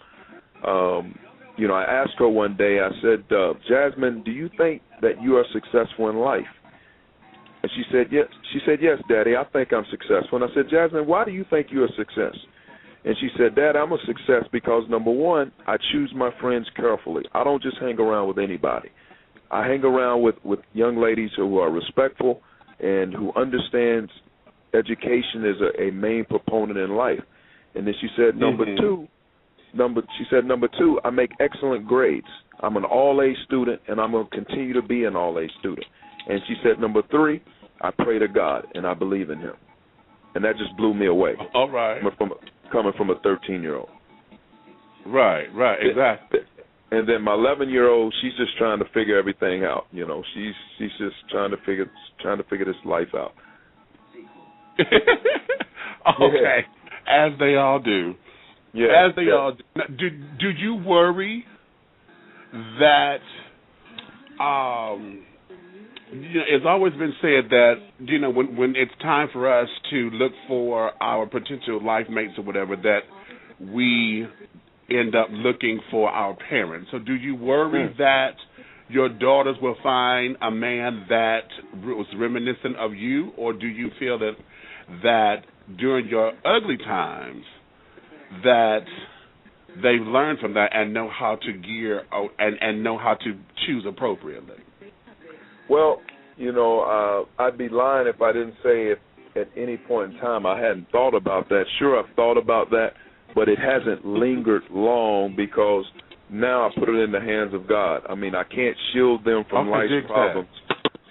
I asked her one day, I said, Jasmine, do you think that you are successful in life? And she said, yes. She said, yes, Daddy, I think I'm successful. And I said, Jasmine, why do you think you're a success? And she said, Dad, I'm a success because, number one, I choose my friends carefully. I don't just hang around with anybody. I hang around with young ladies who are respectful and who understands education is a main proponent in life. And then she said, number two, I make excellent grades. I'm an all-A student, and I'm going to continue to be an all-A student. And she said, number three, I pray to God, and I believe in him. And that just blew me away. All right. Coming from a 13-year-old. Right, exactly. And then my 11-year-old, she's just trying to figure everything out. She's just trying to figure this life out. Okay, as they all do. Yeah, as they all do. Now, do you worry that? It's always been said that when it's time for us to look for our potential life mates or whatever, that we end up looking for our parents. So do you worry that your daughters will find a man that was reminiscent of you, or do you feel that during your ugly times that they've learned from that and know how to gear and know how to choose appropriately? Well, I'd be lying if I didn't say at any point in time I hadn't thought about that. Sure, I've thought about that, but it hasn't lingered long because now I put it in the hands of God. I mean, I can't shield them from life's problems.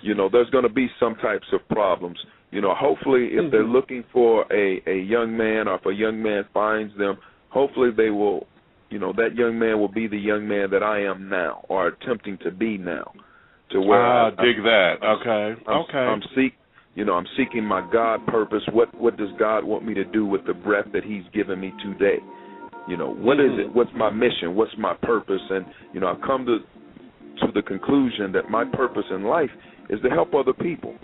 There's going to be some types of problems. Hopefully if they're looking for a young man, or if a young man finds them, hopefully they will, that young man will be the young man that I am now or attempting to be now. To where dig that. Okay. I'm seeking my God purpose. What does God want me to do with the breath that he's given me today? What is it? What's my mission? What's my purpose? And, I've come to the conclusion that my purpose in life is to help other people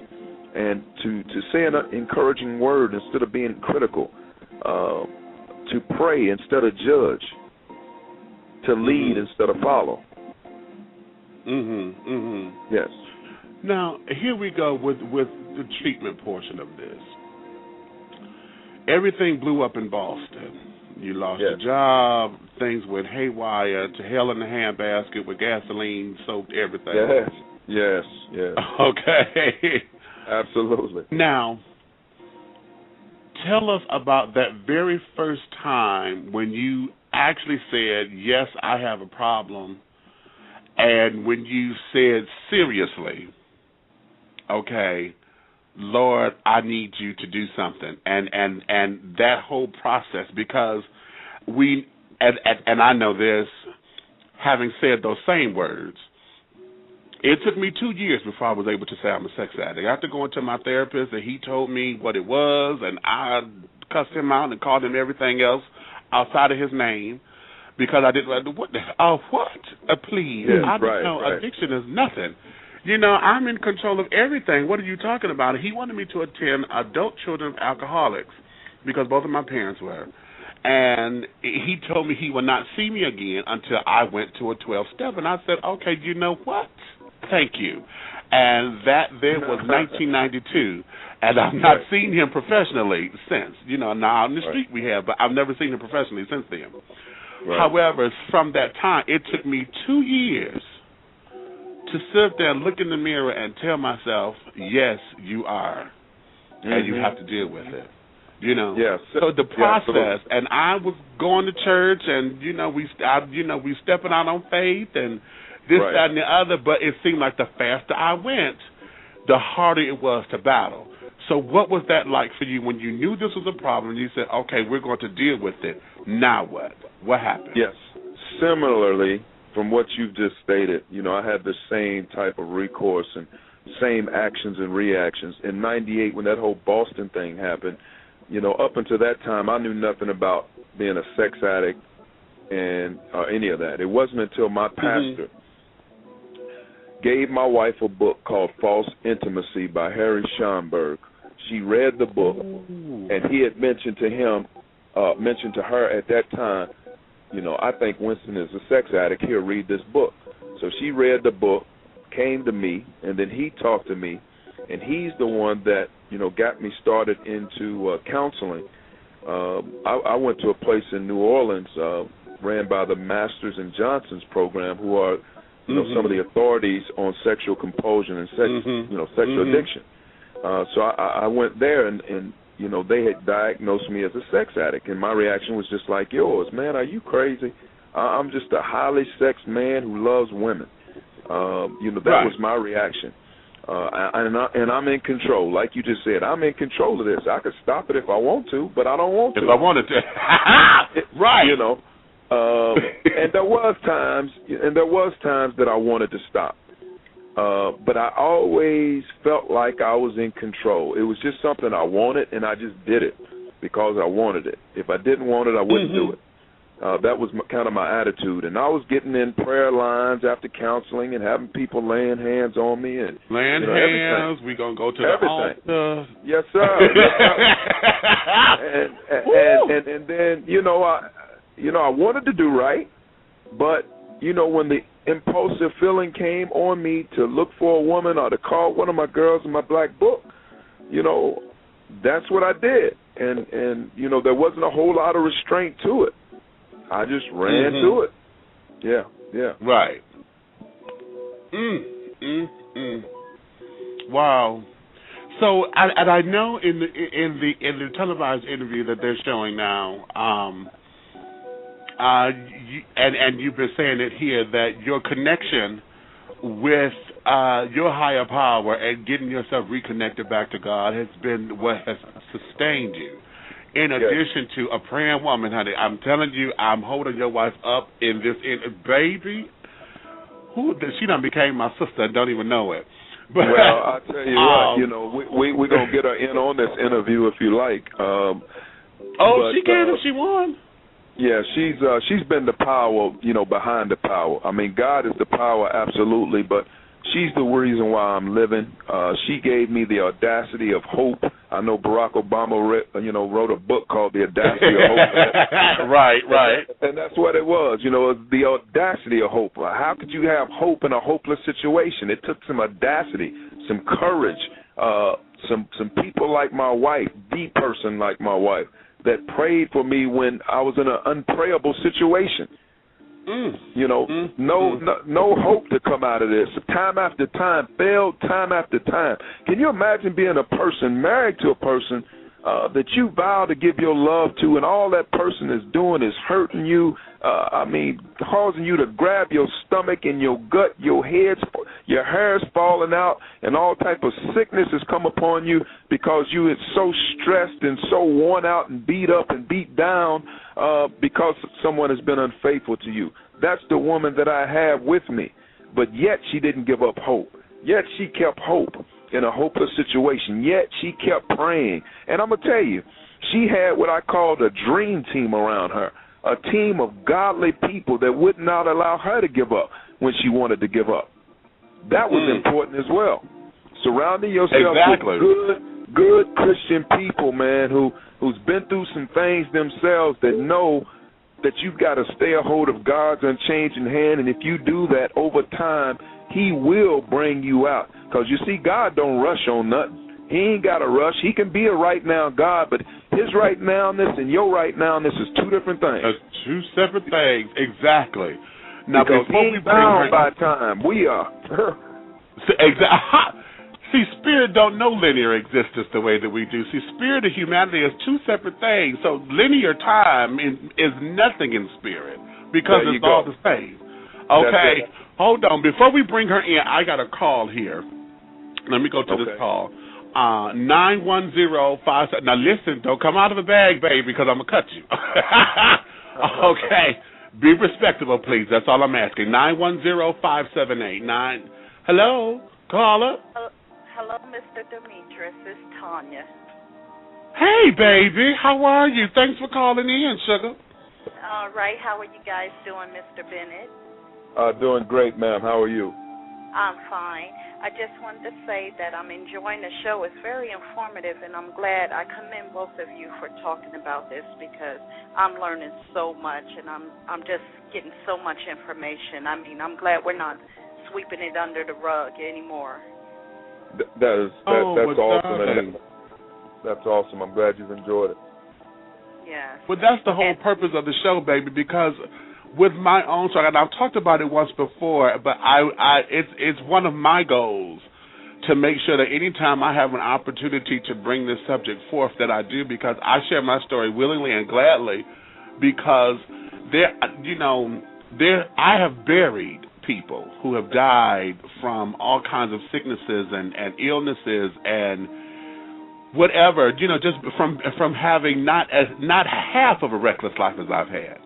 and to say an encouraging word instead of being critical, to pray instead of judge, to lead instead of follow. Yes. Now, here we go with the treatment portion of this. Everything blew up in Boston. You lost your job. Things went haywire, to hell in the handbasket with gasoline soaked everything. Yes. Okay. Absolutely. Now, tell us about that very first time when you actually said, yes, I have a problem. And when you said seriously, okay, Lord, I need you to do something, and that whole process, because we, and I know this, having said those same words, it took me 2 years before I was able to say I'm a sex addict. After going to my therapist and he told me what it was, and I cussed him out and called him everything else outside of his name because I didn't. What? Please. Yes, I don't know. Right. Addiction is nothing. I'm in control of everything. What are you talking about? He wanted me to attend adult children of alcoholics because both of my parents were. And he told me he would not see me again until I went to a 12-step. And I said, okay, you know what? Thank you. And that then was 1992. And I've not seen him professionally since. Now on the street we have, but I've never seen him professionally since then. Right. However, from that time, it took me 2 years to sit there and look in the mirror and tell myself, yes, you are. And you have to deal with it. Yes. So the process, and I was going to church, and we stepping out on faith, and this, that, and the other. But it seemed like the faster I went, the harder it was to battle. So what was that like for you when you knew this was a problem? And you said, okay, we're going to deal with it. Now what? What happened? Yes. Similarly, from what you've just stated, I had the same type of recourse and same actions and reactions. In '98, when that whole Boston thing happened, up until that time, I knew nothing about being a sex addict and any of that. It wasn't until my pastor gave my wife a book called False Intimacy by Harry Schomburg. She read the book, and he had mentioned to her at that time, I think Winston is a sex addict. Here, read this book. So she read the book, came to me, and then he talked to me, and he's the one that got me started into counseling. I went to a place in New Orleans ran by the Masters and Johnson's program, who are some of the authorities on sexual compulsion and sexual addiction. So I went there, and they had diagnosed me as a sex addict, and my reaction was just like yours. Man, are you crazy? I'm just a highly sexed man who loves women. That was my reaction. And I'm in control. Like you just said, I'm in control of this. I could stop it if I want to, but I don't want to. If I wanted to. Right. And there was times that I wanted to stop. But I always felt like I was in control. It was just something I wanted, and I just did it because I wanted it. If I didn't want it, I wouldn't do it. That was kind of my attitude. And I was getting in prayer lines after counseling and having people laying hands on me. And laying hands, we're going to go to the altar. Yes, sir. and then, I wanted to do right, but, when the impulsive feeling came on me to look for a woman or to call one of my girls in my black book, that's what I did. And there wasn't a whole lot of restraint to it. I just ran to it. Yeah. Right. Wow. So, I know in the televised interview that they're showing now, and you've been saying it here, that your connection with your higher power and getting yourself reconnected back to God has been what has sustained you. In addition to a praying woman, honey, I'm telling you, I'm holding your wife up in this, baby. She done became my sister and don't even know it. But, well, I'll tell you what, we're going to get her in on this interview if you like. She can if she won. Yeah, she's been the power, behind the power. I mean, God is the power, absolutely, but she's the reason why I'm living. She gave me the audacity of hope. I know Barack Obama, wrote a book called The Audacity of Hope. Right. And that's what it was. The audacity of hope. How could you have hope in a hopeless situation? It took some audacity, some courage, some people like my wife, the person like my wife, that prayed for me when I was in an unprayable situation. No hope to come out of this. Time after time, failed time after time. Can you imagine being a person, married to a person that you vow to give your love to, and all that person is doing is hurting you, causing you to grab your stomach and your gut, your head. your hair's falling out, and all type of sickness has come upon you because you are so stressed and so worn out and beat up and beat down because someone has been unfaithful to you. That's the woman that I have with me. But yet she didn't give up hope. Yet she kept hope in a hopeless situation. Yet she kept praying. And I'm going to tell you, she had what I called a dream team around her, a team of godly people that would not allow her to give up when she wanted to give up. That was important as well. Surrounding yourself with good Christian people, man, who's been through some things themselves, that know that you've got to stay a hold of God's unchanging hand, and if you do that over time, he will bring you out. Because you see, God don't rush on nothing. He ain't got to rush. He can be a right now God, but his right nowness and your right nowness is two different things. Two separate things, exactly. Now, because before he we ain't bring bound her by time, we are. See, spirit don't know linear existence the way that we do. See, spirit and humanity is two separate things. So linear time is nothing in spirit because it's all the same. Okay, hold on. Before we bring her in, I got a call here. Let me go to this call. 91057. Now listen, don't come out of the bag, baby, because I'm gonna cut you. Okay. Be respectable, please. That's all I'm asking. 910-578. Hello, caller. Hello, Mr. Demetrius. It's Tanya. Hey, baby. How are you? Thanks for calling in, sugar. All right. How are you guys doing, Mr. Bennett? Doing great, ma'am. How are you? I'm fine. I just wanted to say that I'm enjoying the show. It's very informative, and I'm glad. I commend both of you for talking about this because I'm learning so much, and I'm just getting so much information. I mean, I'm glad we're not sweeping it under the rug anymore. That's awesome. That's awesome. I'm glad you've enjoyed it. Yes. Well, that's the whole purpose of the show, baby, because with my own show, and I've talked about it once before, but it's one of my goals to make sure that anytime I have an opportunity to bring this subject forth that I do, because I share my story willingly and gladly, because I have buried people who have died from all kinds of sicknesses and illnesses and whatever, just from having not half of a reckless life as I've had.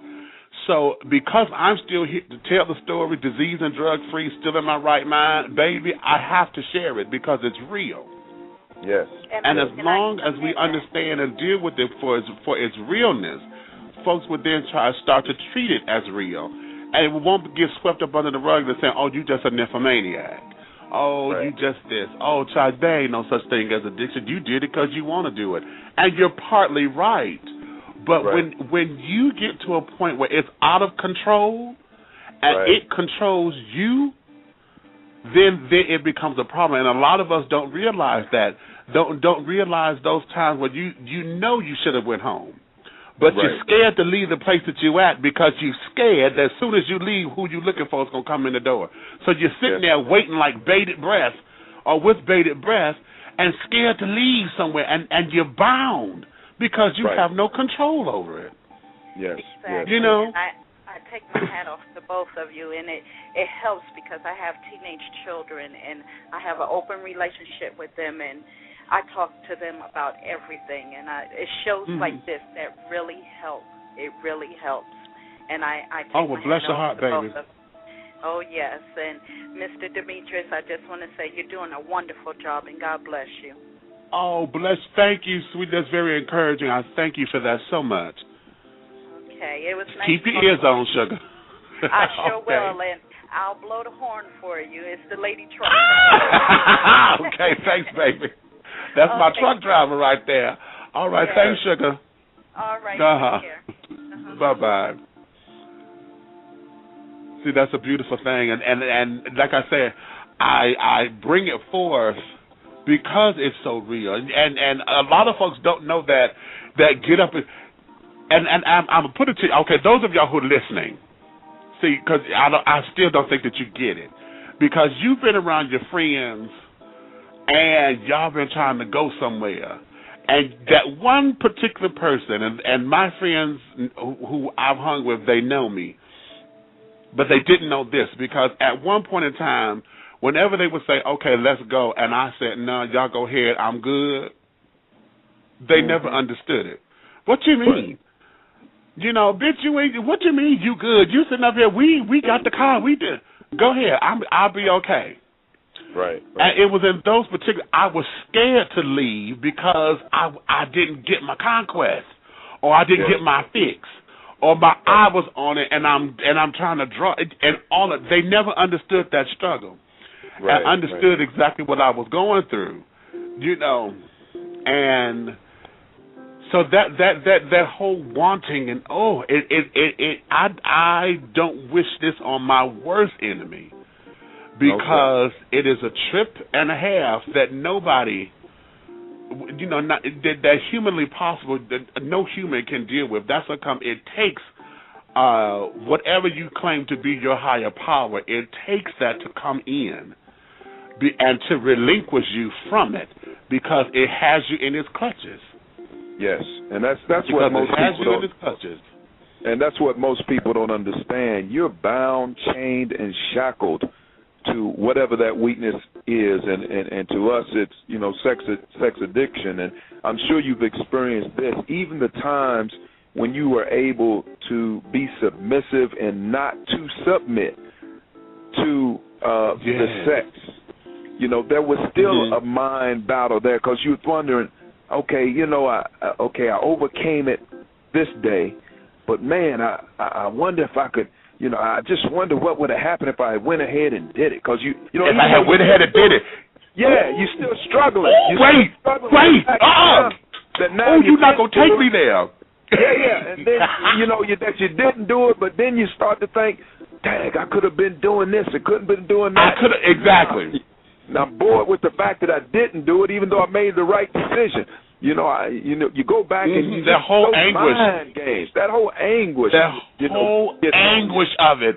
So because I'm still here to tell the story, disease and drug-free, still in my right mind, baby, I have to share it because it's real. Yes. And as long as we understand and deal with it for its realness, folks would then start to treat it as real. And it won't get swept up under the rug and saying, oh, you just a nymphomaniac. Oh, you just this. Oh, child, there ain't no such thing as addiction. You did it because you want to do it. And you're partly right. But when you get to a point where it's out of control and it controls you, then it becomes a problem. And a lot of us don't realize that. Don't realize those times when you should have went home. But you're scared to leave the place that you're at because you're scared that as soon as you leave, who you're looking for is going to come in the door. So you're sitting there waiting like bated breath or with bated breath and scared to leave somewhere, and you're bound. Because you have no control over it. Yes. Exactly. I take my hat off to both of you, and it helps because I have teenage children, and I have an open relationship with them, and I talk to them about everything, and it shows like this that really help. It really helps. And I take my bless hat your off heart, to baby. both of them. Oh, yes. And Mr. Demetrius, I just want to say you're doing a wonderful job, and God bless you. Oh, bless. Thank you, sweet. That's very encouraging. I thank you for that so much. Okay. It was nice. Keep your ears on, sugar. I sure will, and I'll blow the horn for you. It's the lady truck. Okay, thanks, baby. That's my truck driver right there. All right, thanks, sugar. All right, take care. Bye-bye. See, that's a beautiful thing, and like I said, I bring it forth because it's so real, and a lot of folks don't know that get up and I'm gonna put it to you. Okay, those of y'all who are listening, see, because I still don't think that you get it, because you've been around your friends and y'all been trying to go somewhere, and that one particular person, and my friends who I've hung with, they know me, but they didn't know this, because at one point in time whenever they would say, okay, let's go, and I said, no, y'all go ahead, I'm good, they never understood it. What you mean? You know, bitch, you ain't, what you mean you good? You sitting up here, we got the car, we did. Go ahead, I'll be okay. Right. And it was in those particular, I was scared to leave because I didn't get my conquest, or I didn't get my fix, or my eye was on it, and I'm trying to draw it, and all of, they never understood that struggle, and understood exactly what I was going through, you know, and so that whole wanting and I don't wish this on my worst enemy. Because it is a trip and a half that nobody, you know, that humanly possible, that no human can deal with. That's what comes. It takes whatever you claim to be your higher power. It takes that to come in and to relinquish you from it, because it has you in its clutches. Yes, and that's what most people don't. In its clutches. And that's what most people don't understand. You're bound, chained, and shackled to whatever that weakness is, and to us it's, you know, sex addiction. And I'm sure you've experienced this, even the times when you were able to be submissive and not to submit to the sex. You know, there was still a mind battle there, because you were wondering, okay, you know, I overcame it this day, but man, I wonder if I could. You know, I just wonder what would have happened if I went ahead and did it. Because you know, if I had went ahead and did it. Yeah, you're still struggling. Wait. You're not gonna take me there. Yeah, and then you know that you didn't do it, but then you start to think, dang, I could have been doing this, I couldn't have been doing that. I could have, exactly. And I'm bored with the fact that I didn't do it, even though I made the right decision. You know, you go back and that whole anguish, mind games, that whole anguish, anguish of it,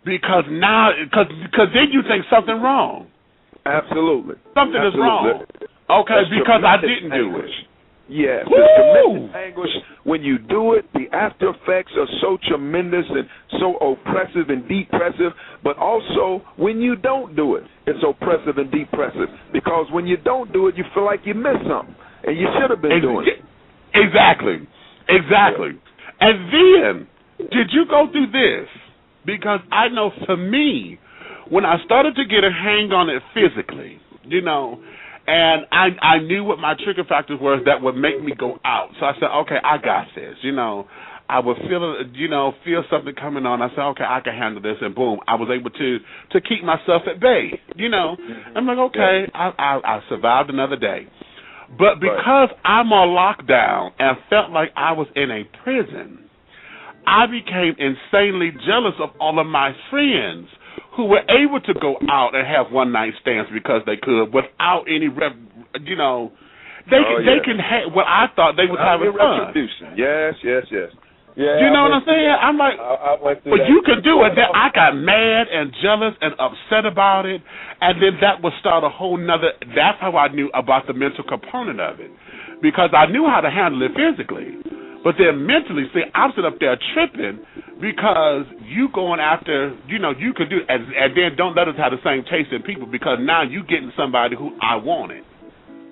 because now, because then you think something wrong. Absolutely, something is wrong. Okay, that's because I didn't do it. Yeah, there's tremendous anguish when you do it. The after effects are so tremendous and so oppressive and depressive. But also, when you don't do it, it's oppressive and depressive, because when you don't do it, you feel like you missed something. And you should have been doing it. Exactly. Yeah. And then, did you go through this? Because I know for me, when I started to get a hang on it physically, you know, and I knew what my trigger factors were that would make me go out. So I said, okay, I got this. You know, I would feel something coming on. I said, okay, I can handle this, and boom, I was able to keep myself at bay. You know, I'm like, okay, I survived another day. But because I'm on lockdown and felt like I was in a prison, I became insanely jealous of all of my friends who were able to go out and have one-night stands because they could without any, you know, they can have what I thought they was having fun. Yes. Yeah, you know what I'm saying? I'm like, but you could do it. Then I got mad and jealous and upset about it, and then that would start a whole nother. That's how I knew about the mental component of it, because I knew how to handle it physically, but then mentally, see, I'm sitting up there tripping because you going after, you know, you could do, and then don't let us have the same taste in people, because now you getting somebody who I wanted.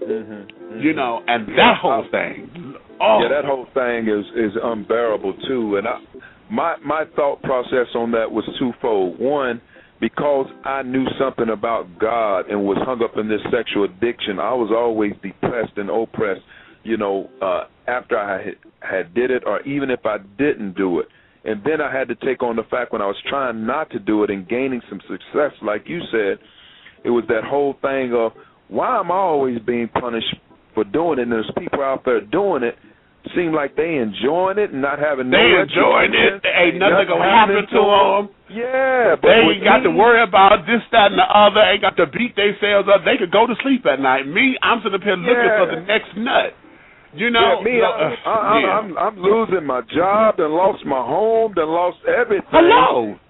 You know, and that whole thing. Yeah, that whole thing is unbearable too. And my thought process on that was twofold. One, because I knew something about God and was hung up in this sexual addiction, I was always depressed and oppressed, you know, after I had did it, or even if I didn't do it. And then I had to take on the fact when I was trying not to do it and gaining some success, like you said, it was that whole thing of, why am I always being punished for doing it? And there's people out there doing it, seem like they enjoying it and not having no enjoying it. Ain't nothing going to happen to them. Yeah. But they ain't got to worry about this, that, and the other. Ain't got to beat themselves up. They could go to sleep at night. Me, I'm sitting up here looking for the next nut. You know? Yeah, I'm losing my job, done lost my home, done lost everything. Hello.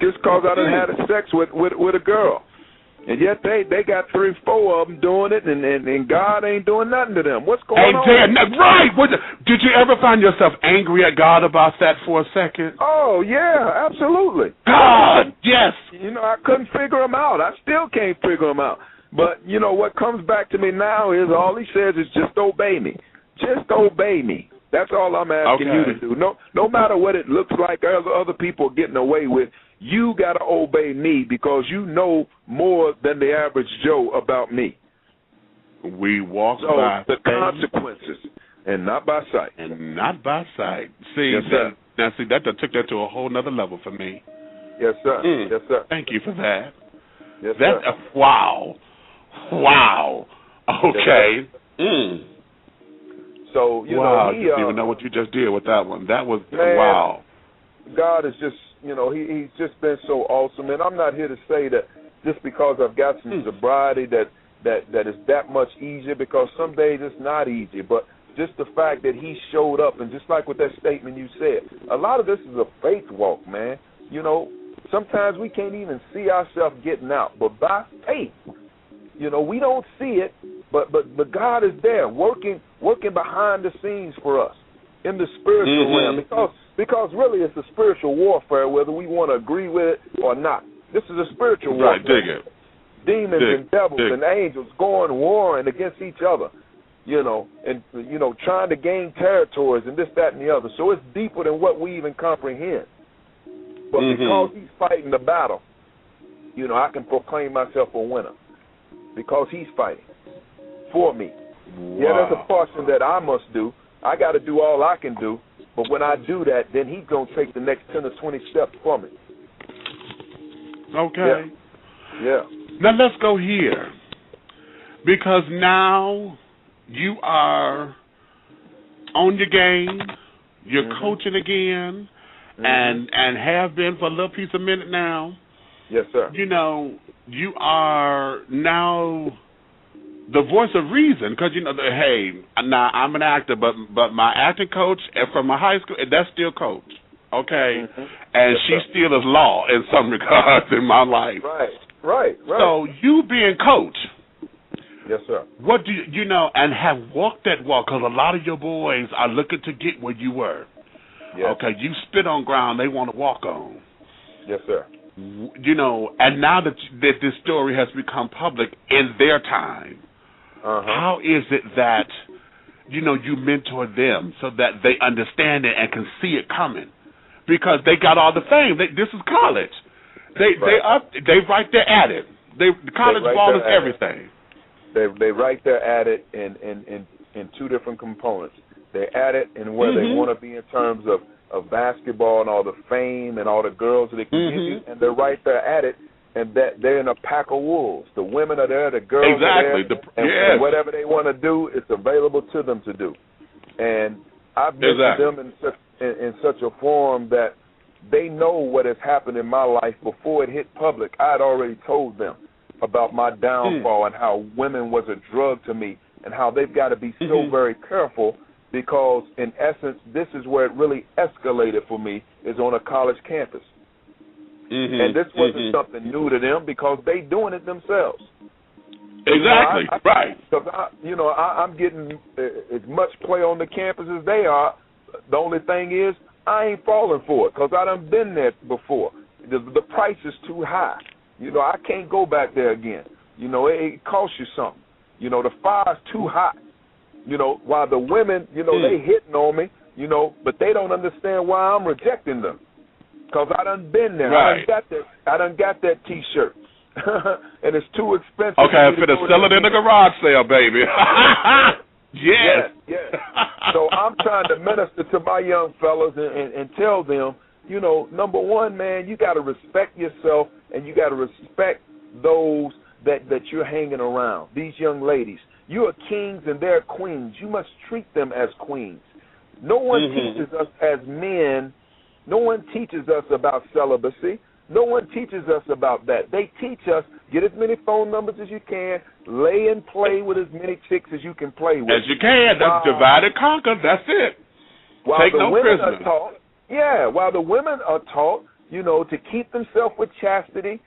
Just because I done had sex with a girl. And yet they got 3 or 4 of them doing it, and God ain't doing nothing to them. What's going on? Right. Did you ever find yourself angry at God about that for a second? Oh, yeah, absolutely. God, yes. You know, I couldn't figure him out. I still can't figure him out. But, you know, what comes back to me now is all he says is just obey me. Just obey me. That's all I'm asking you to do. No matter what it looks like other people are getting away with, you got to obey me because you know more than the average Joe about me. We walk by the consequences and not by sight. And not by sight. See, yes, sir. that took that to a whole nother level for me. Yes, sir. Yes, sir. Thank you for that. Yes, sir. Wow. Okay. Yes, so, you know, I didn't even know what you just did with that one. That was, man, wow. God is just, you know, he's just been so awesome. And I'm not here to say that just because I've got some sobriety that is that much easier, because some days it's not easy. But just the fact that he showed up, and just like with that statement you said, a lot of this is a faith walk, man. You know, sometimes we can't even see ourselves getting out. But by faith, you know, we don't see it, but God is there working behind the scenes for us in the spiritual realm, because really it's a spiritual warfare, whether we want to agree with it or not. This is a spiritual warfare. Right, dig it. Demons and devils and angels warring against each other, you know, and, you know, trying to gain territories and this, that, and the other. So it's deeper than what we even comprehend. But because he's fighting the battle, you know, I can proclaim myself a winner because he's fighting for me. Wow. Yeah, there's a portion that I must do. I got to do all I can do. But when I do that, then he's going to take the next 10 or 20 steps for me. Okay. Yeah. Now let's go here. Because now you are on your game. You're coaching again. And have been for a little piece of minute now. Yes, sir. You know, you are now the voice of reason, because, you know, hey, now I'm an actor, but my acting coach from my high school, that's still Coach, okay? And yes, she still is law in some regards in my life. Right. So you being Coach, yes, sir. What do you know, and have walked that walk, because a lot of your boys are looking to get where you were. Yes. Okay, you spit on ground they want to walk on. Yes, sir. You know, and now that this story has become public in their time, how is it that, you know, you mentor them so that they understand it and can see it coming? Because they got all the fame. This is college. They right there at it. The college ball is everything. They right there at it in 2 different components. They're at it in where they want to be in terms of basketball and all the fame and all the girls that they can give you, and they're right there at it, and that they're in a pack of wolves. The women are there, the girls are there, and whatever they want to do, it's available to them to do. And I've mentored them in such a form that they know what has happened in my life before it hit public. I had already told them about my downfall and how women was a drug to me and how they've got to be so very careful, because, in essence, this is where it really escalated for me, is on a college campus. And this wasn't something new to them because they doing it themselves. Exactly, right. Because, I'm getting as much play on the campus as they are. The only thing is, I ain't falling for it because I done been there before. The price is too high. You know, I can't go back there again. You know, it costs you something. You know, the fire's too hot. You know, while the women, you know, they hitting on me, you know, but they don't understand why I'm rejecting them. Because I done been there. Right. I done got that T-shirt. And it's too expensive. Okay, I'm finna sell it in the garage sale, baby. Yes. So I'm trying to minister to my young fellas and tell them, you know, number one, man, you got to respect yourself and you got to respect those that you're hanging around, these young ladies. You are kings and they're queens. You must treat them as queens. No one teaches us as men, no one teaches us about celibacy. No one teaches us about that. They teach us, get as many phone numbers as you can, lay and play with as many chicks as you can play with. As you can. That's divide and conquer. That's it. Take no prisoners. While the women are taught, you know, to keep themselves with chastity,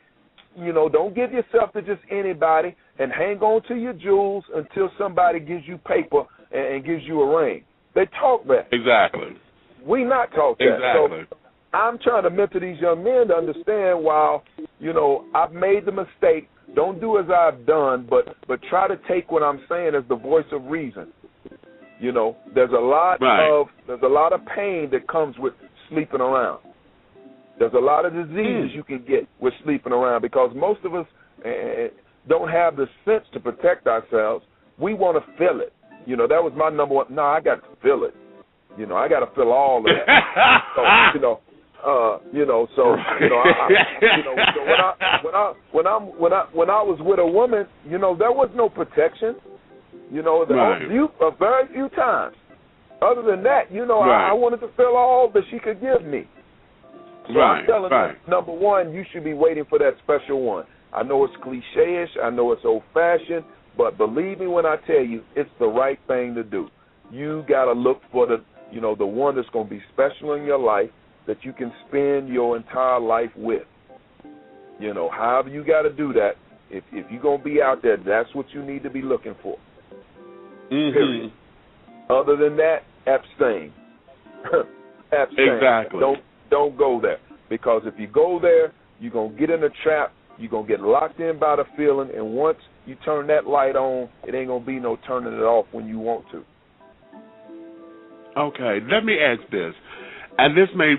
don't give yourself to just anybody and hang on to your jewels until somebody gives you paper and gives you a ring. They talk that. Exactly. We not talk that. Exactly. So I'm trying to mentor these young men to understand while, I've made the mistake, don't do as I've done, but try to take what I'm saying as the voice of reason. There's a lot of pain that comes with sleeping around. There's a lot of diseases you can get with sleeping around because most of us don't have the sense to protect ourselves. We want to feel it. That was my number one. No, I got to feel it. I got to feel all of that. When I was with a woman, there was no protection. Very few times. Other than that, I wanted to feel all that she could give me. So I'm telling you, number one, you should be waiting for that special one. I know it's cliche-ish, I know it's old-fashioned, but believe me when I tell you, it's the right thing to do. You got to look for the one that's going to be special in your life that you can spend your entire life with. However you got to do that. If you're going to be out there, that's what you need to be looking for. Mm-hmm. Period. Other than that, abstain. Abstain. Exactly. Don't go there. Because if you go there, you're going to get in a trap, you're going to get locked in by the feeling, and once you turn that light on, it ain't going to be no turning it off when you want to. Okay, let me ask this. And this may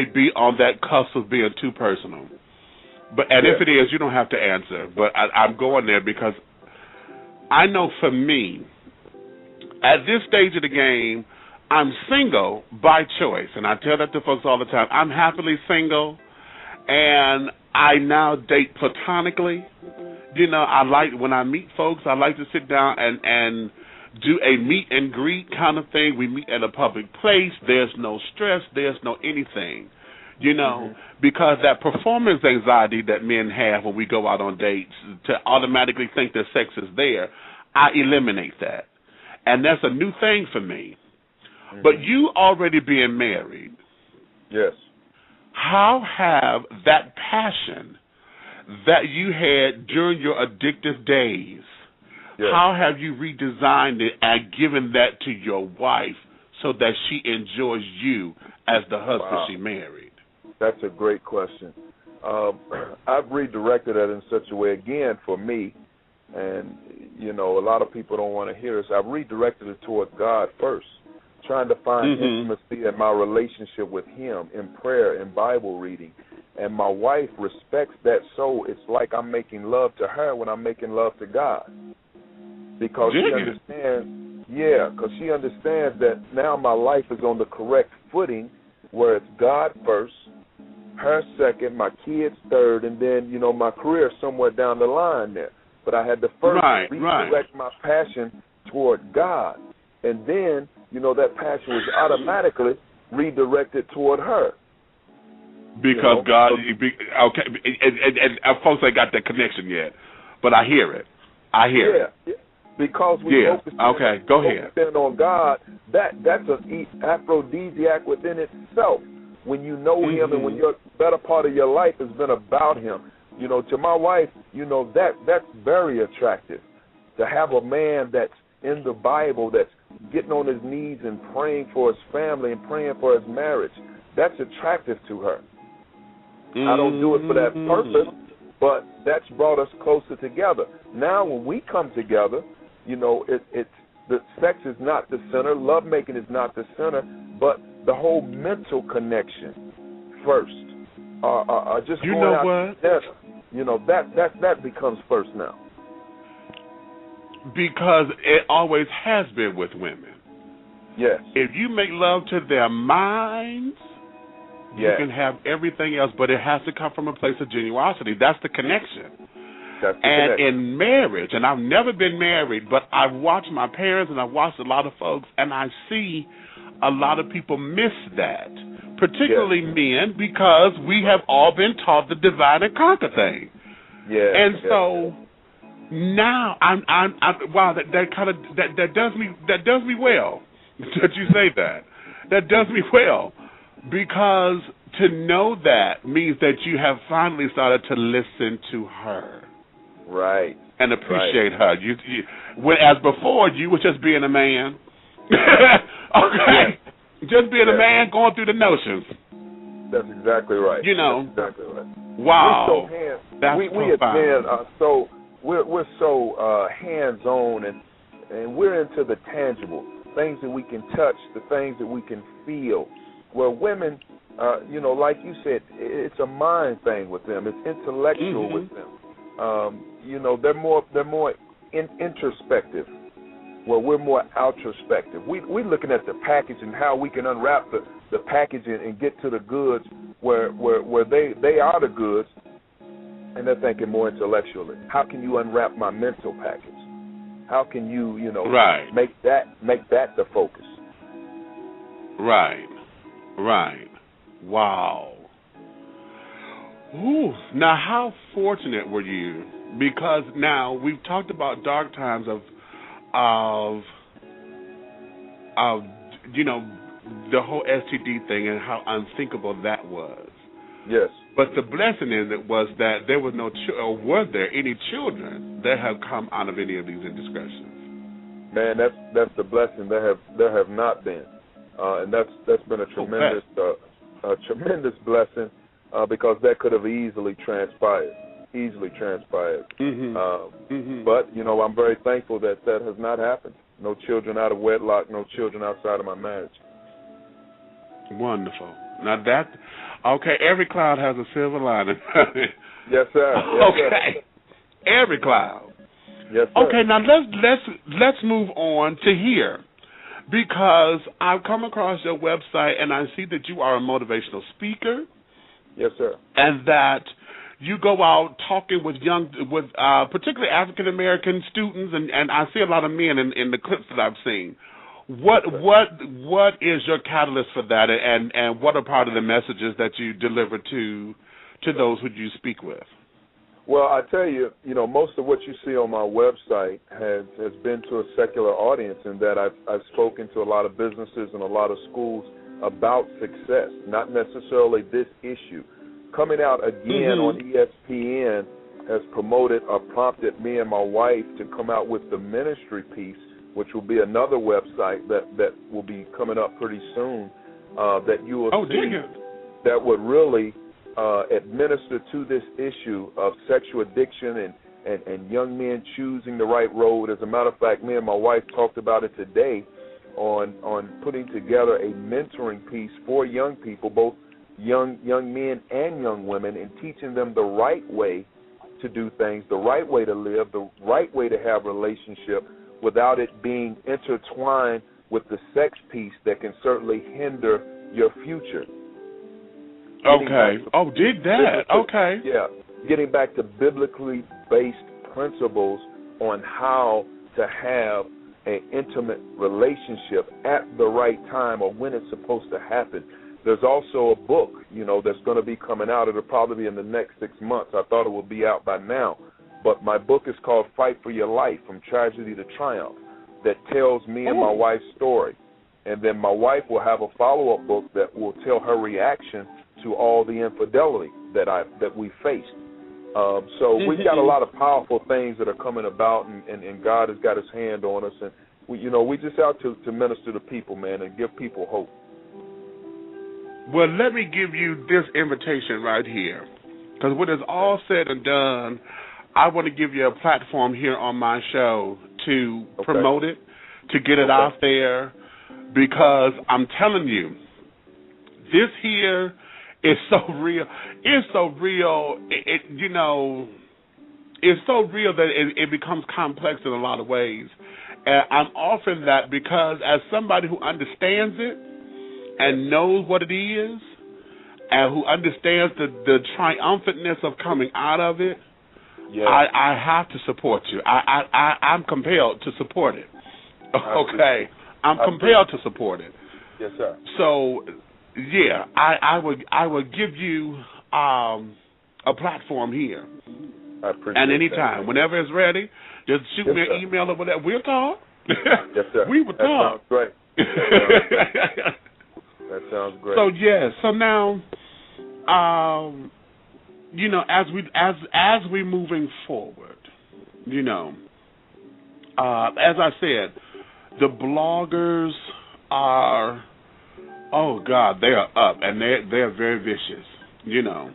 be on that cusp of being too personal. If it is, you don't have to answer. But I'm going there because I know for me, at this stage of the game, I'm single by choice, and I tell that to folks all the time. I'm happily single, and I now date platonically. I like when I meet folks, I like to sit down and do a meet and greet kind of thing. We meet at a public place. There's no stress. There's no anything, because that performance anxiety that men have when we go out on dates to automatically think that sex is there, I eliminate that. And that's a new thing for me. But you already being married. Yes. How have that passion that you had during your addictive days, how have you redesigned it and given that to your wife so that she enjoys you as the husband she married? That's a great question. I've redirected it in such a way, again, for me, and, a lot of people don't want to hear this. I've redirected it toward God first, trying to find intimacy in my relationship with Him in prayer and Bible reading. And my wife respects that so it's like I'm making love to her when I'm making love to God. Because she understands that now my life is on the correct footing where it's God first, her second, my kids third, and then, my career somewhere down the line there. But I had to first redirect my passion toward God. And then, that passion was automatically redirected toward her. Because God, okay, and folks ain't got that connection yet, but I hear it. Yeah. Because we focus on God, that's an aphrodisiac within itself. When you know Him and when your better part of your life has been about Him. To my wife, that's very attractive. To have a man that's in the Bible, that's getting on his knees and praying for his family and praying for his marriage, that's attractive to her. I don't do it for that purpose, but that's brought us closer together. Now when we come together, it's the sex is not the center, lovemaking is not the center, but the whole mental connection first. Just going out together. That becomes first now. Because it always has been with women. Yes. If you make love to their minds, you can have everything else, but it has to come from a place of genuosity. That's the connection. In marriage, and I've never been married, but I've watched my parents and I've watched a lot of folks, and I see a lot of people miss that, particularly men, because we have all been taught the divide and conquer thing. So now that does me well that you say that. That does me well, because to know that means that you have finally started to listen to her. Right. And appreciate her. Whereas before, you were just being a man. Okay? Just being a man going through the notions. That's exactly right. You know. That's exactly right. Wow. We're so hands-on, and we're into the tangible, things that we can touch, the things that we can feel. Where women, like you said, it's a mind thing with them. It's intellectual with them. They're more introspective. Well, we're more outrospective. We're looking at the package and how we can unwrap the package and get to the goods where they are the goods, and they're thinking more intellectually. How can you unwrap my mental package? How can you, make that the focus? Right. Wow. Ooh. Now, how fortunate were you? Because now we've talked about dark times of the whole STD thing and how unthinkable that was. Yes. But the blessing was that there was no or were there any children that have come out of any of these indiscretions? Man, that's the blessing. There have not been, and that's been a tremendous tremendous blessing because that could have easily transpired. But I'm very thankful that has not happened. No children out of wedlock, no children outside of my marriage. Wonderful. Now every cloud has a silver lining. Yes, sir. Every cloud. Yes, sir. Okay, now let's move on to here, because I've come across your website and I see that you are a motivational speaker. Yes, sir. And that you go out talking with particularly African American students, and I see a lot of men in the clips that I've seen. What is your catalyst for that, and what are part of the messages that you deliver to those who you speak with? Well, I tell you, most of what you see on my website has been to a secular audience, in that I've spoken to a lot of businesses and a lot of schools about success, not necessarily this issue. Coming out again on ESPN has promoted or prompted me and my wife to come out with the ministry piece, which will be another website that will be coming up pretty soon, that you will see that would really administer to this issue of sexual addiction and young men choosing the right road. As a matter of fact, me and my wife talked about it today on putting together a mentoring piece for young people, both young men and young women, and teaching them the right way to do things, the right way to live, the right way to have relationship, without it being intertwined with the sex piece that can certainly hinder your future. Okay. Dig that. Okay. Yeah. Getting back to biblically based principles on how to have an intimate relationship at the right time, or when it's supposed to happen. There's also a book, that's going to be coming out. It'll probably be in the next 6 months. I thought it would be out by now. But my book is called Fight for Your Life, From Tragedy to Triumph, that tells me and my wife's story. And then my wife will have a follow-up book that will tell her reaction to all the infidelity that we faced. So we've got a lot of powerful things that are coming about, and God has got his hand on us. And, we just out to minister to people, man, and give people hope. Well, let me give you this invitation right here, because when it's all said and done, I want to give you a platform here on my show to promote it, to get it out there, because I'm telling you, this here is so real. It's so real. It's so real that it becomes complex in a lot of ways. And I'm offering that because as somebody who understands it and knows what it is, and who understands the triumphantness of coming out of it, I have to support you. I'm compelled to support it. Okay, I'm compelled to support it. Yes, sir. So, yeah, I would give you a platform here. I appreciate and anytime, that. Whenever it's ready, just shoot me an email or whatever. We'll talk. Yes, sir. We will talk. Sounds great. That sounds great. So, yes. So now, you know, as we moving forward, you know, as I said, the bloggers are, oh God, they are up, and they're very vicious, you know.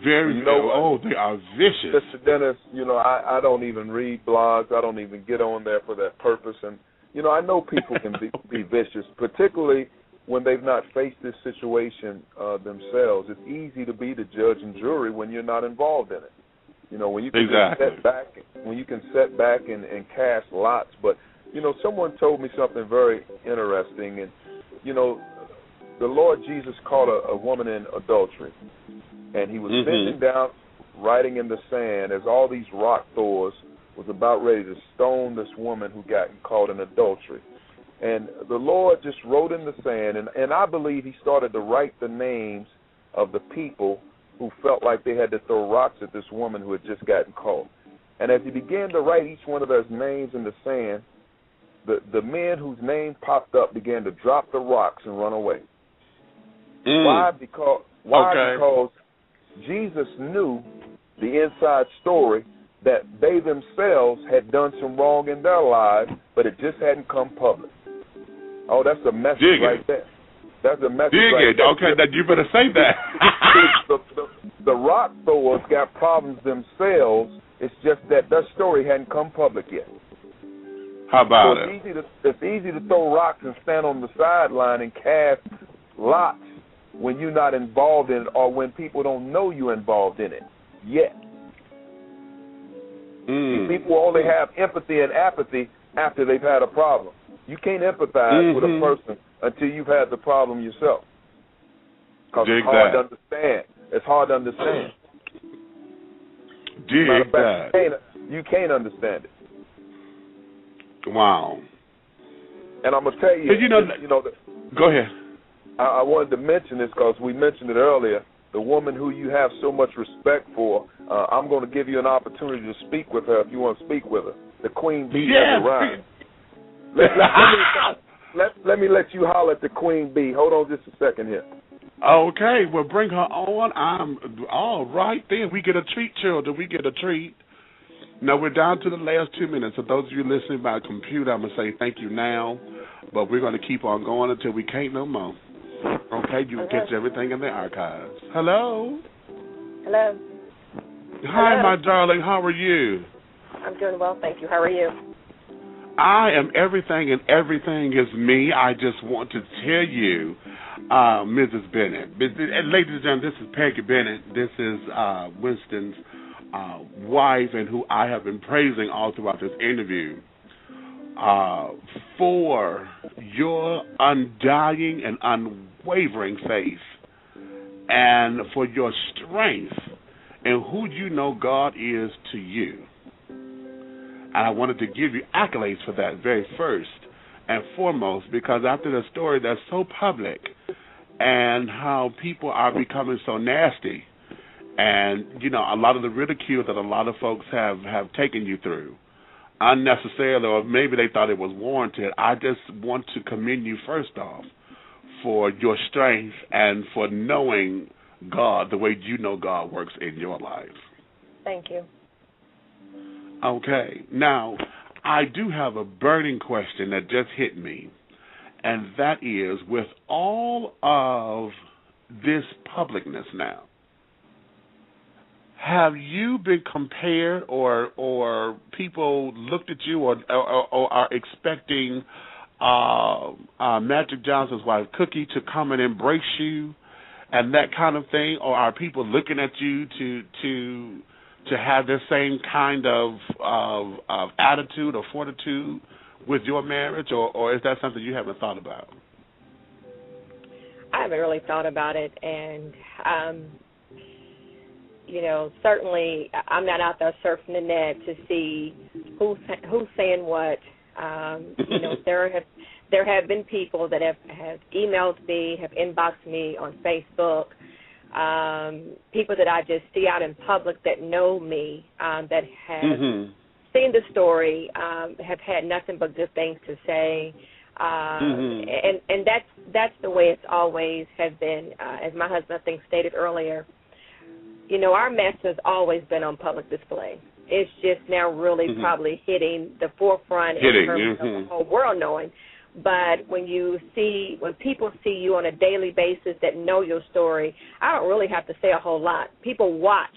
Very, you know, oh, they are vicious. Mr. Dennis, you know, I don't even read blogs. I don't even get on there for that purpose. And, you know, I know people can be vicious, particularly when they've not faced this situation themselves. It's easy to be the judge and jury when you're not involved in it. You know, when you can set back, and cast lots. But, you know, someone told me something very interesting. And, you know, the Lord Jesus caught a woman in adultery. And he was bending down, writing in the sand, as all these rock throwers was about ready to stone this woman who got caught in adultery. And the Lord just wrote in the sand, and I believe he started to write the names of the people who felt like they had to throw rocks at this woman who had just gotten caught. And as he began to write each one of those names in the sand, the men whose name popped up began to drop the rocks and run away. Why? Because Jesus knew the inside story that they themselves had done some wrong in their lives, but it just hadn't come public. Oh, that's a message right there. That's a message right there. Okay, now you better say that. the rock throwers got problems themselves. It's just that their story hadn't come public yet. How about it? It's easy to throw rocks and stand on the sideline and cast lots when you're not involved in it, or when people don't know you're involved in it yet. People only have empathy and apathy after they've had a problem. You can't empathize with a person until you've had the problem yourself. Because it's hard to understand. It's hard to understand. Matter of fact, you can't understand it. Wow. And I'm going to tell you, go ahead. I wanted to mention this because we mentioned it earlier. The woman who you have so much respect for, I'm going to give you an opportunity to speak with her if you want to speak with her. The Queen Bee has arrived. Let me let you holler at the Queen Bee. Hold on just a second here. Okay, well, bring her on. I'm all right then. We get a treat, children. We get a treat. Now, we're down to the last 2 minutes. So those of you listening by computer, I'm going to say thank you now. But we're going to keep on going until we can't no more. Okay, you can catch everything in the archives. Hello. Hello. Hi, my darling. How are you? I'm doing well, thank you. How are you? I am everything, and everything is me. I just want to tell you, Mrs. Bennett. And ladies and gentlemen, this is Peggy Bennett. This is Winston's wife, and who I have been praising all throughout this interview. For your undying and unwavering faith, and for your strength and who you know God is to you. And I wanted to give you accolades for that very first and foremost, because after the story that's so public and how people are becoming so nasty, and, you know, a lot of the ridicule that a lot of folks have taken you through, unnecessarily, or maybe they thought it was warranted, I just want to commend you first off for your strength and for knowing God the way you know God works in your life. Thank you. Okay. Now, I do have a burning question that just hit me, and that is, with all of this publicness now, have you been compared, or people looked at you, or are expecting Magic Johnson's wife, Cookie, to come and embrace you, and that kind of thing, or are people looking at you to have the same kind of attitude or fortitude with your marriage, or is that something you haven't thought about? I haven't really thought about it, and you know, certainly I'm not out there surfing the net to see who's saying what. You know, there have been people that have emailed me, have inboxed me on Facebook, people that I just see out in public that know me, that have seen the story, have had nothing but good things to say. And that's the way it's always has been. As my husband, I think, stated earlier, you know, our mess has always been on public display. It's just now really probably hitting the forefront in terms of the whole world knowing. But when people see you on a daily basis that know your story, I don't really have to say a whole lot. People watch.